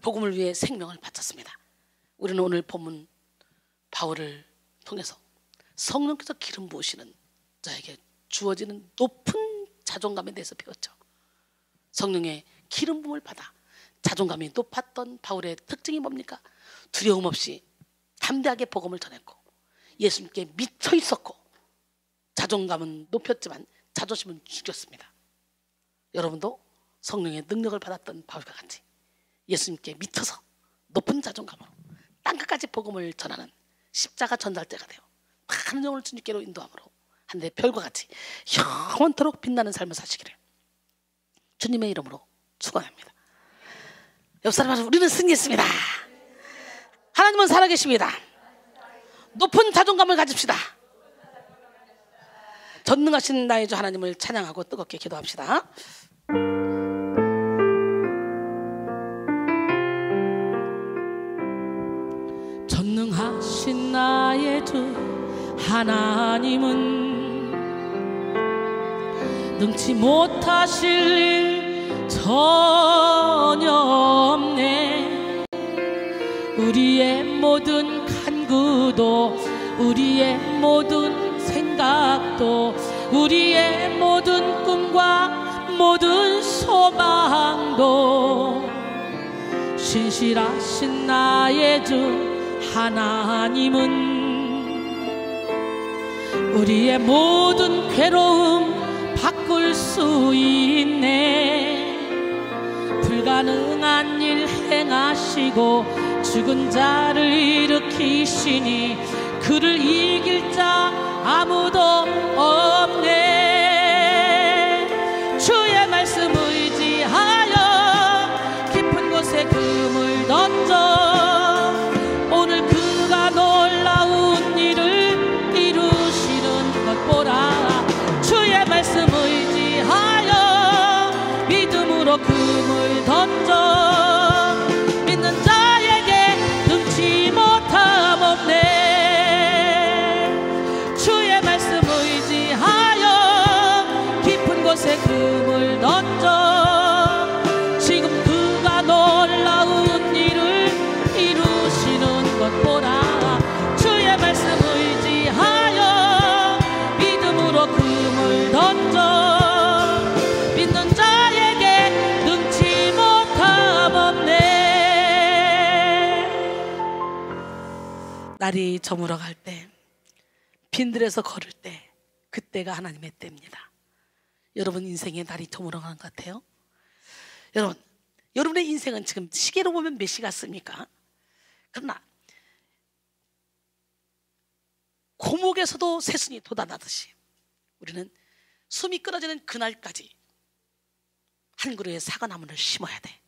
복음을 위해 생명을 바쳤습니다. 우리는 오늘 본문 바울을 통해서 성령께서 기름 부으시는 자에게 주어지는 높은 자존감에 대해서 배웠죠. 성령의 기름 부음을 받아 자존감이 높았던 바울의 특징이 뭡니까? 두려움 없이 담대하게 복음을 전했고 예수님께 미쳐 있었고 자존감은 높였지만 자존심은 죽였습니다. 여러분도 성령의 능력을 받았던 바울과 같이 예수님께 미쳐서 높은 자존감으로 땅끝까지 복음을 전하는 십자가 전달자가 되어 많은 영혼을 주님께로 인도함으로 한데 별과 같이 영원토록 빛나는 삶을 사시기를 주님의 이름으로 축원합니다. 옆 사람은 우리는 승리했습니다. 하나님은 살아계십니다. 높은 자존감을 가집시다. 전능하신 나의 주 하나님을 찬양하고 뜨겁게 기도합시다. 전능하신 나의 주 하나님은 능치 못하실 일 전혀 없네. 우리의 모든 간구도 우리의 모든 생각도 우리의 모든 꿈과 모든 소망도 신실하신 나의 주 하나님은 우리의 모든 괴로움 바꿀 수 있네. 불가능한 일 행하시고 죽은 자를 일으키시니 그를 이길 자 아무도 없네. 주의 말씀 의지하여 깊은 곳에 금을 던져 오늘 그가 놀라운 일을 이루시는 것 보라. 주의 말씀 의지하여 믿음으로 금을 던져 믿는 자에게 능치 못함 없네. 주의 말씀 의지하여 깊은 곳에 금을 던져 지금 그가 놀라운 일을 이루시는 것 보라. 주의 말씀 의지하여 믿음으로 금을 던져 믿는 자에게 능치 못함 없네. 날이 저물어 갈 때 빈들에서 걸을 때 그때가 하나님의 때입니다. 여러분 인생의 날이 저물어 가는 것 같아요? 여러분, 여러분의 인생은 지금 시계로 보면 몇 시가 씁니까? 그러나 고목에서도 새순이 돋아나듯이 우리는 숨이 끊어지는 그날까지 한 그루의 사과나무를 심어야 돼.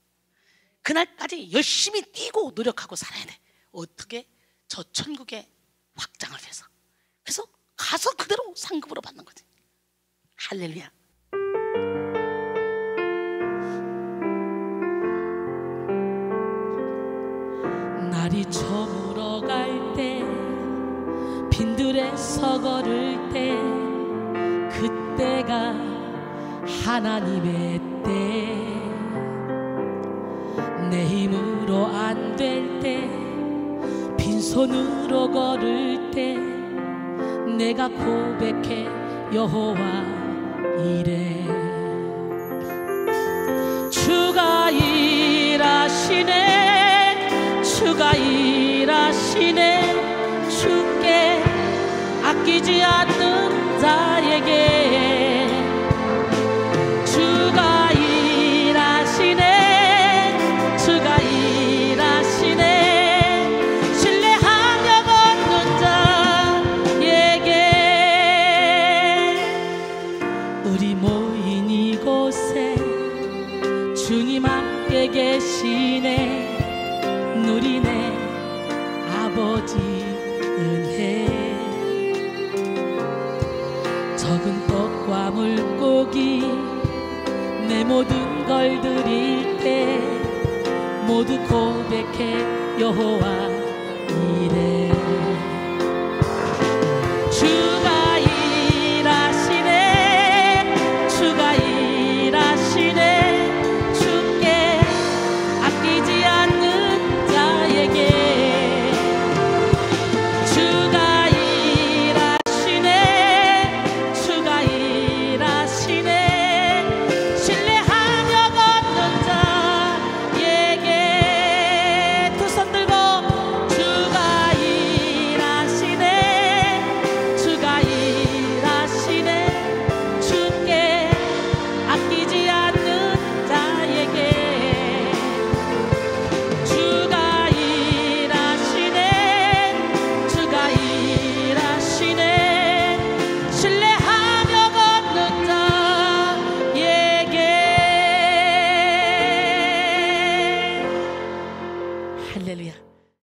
그날까지 열심히 뛰고 노력하고 살아야 돼. 어떻게? 저 천국의 확장을 위해서. 그래서 가서 그대로 상급으로 받는 거지. 할렐루야. 날이 저물어 갈 때 빈들에서 걸을 때 그때가 하나님의 때. 내 힘으로 안 될 때 빈손으로 걸을 때 내가 고백해 여호와 이래. 주가 일하시네. 주가 일하시네. 주께 아끼지 않는 자에게 주가 일하시네. 주가 일하시네. 신뢰하며 걷는 자에게. 우리 모인 이곳에 주님 함께 계시네. 누리네 아버지 은혜. 적은 떡과 물고기 내 모든 걸 드릴 때 모두 고백해 여호와 이래.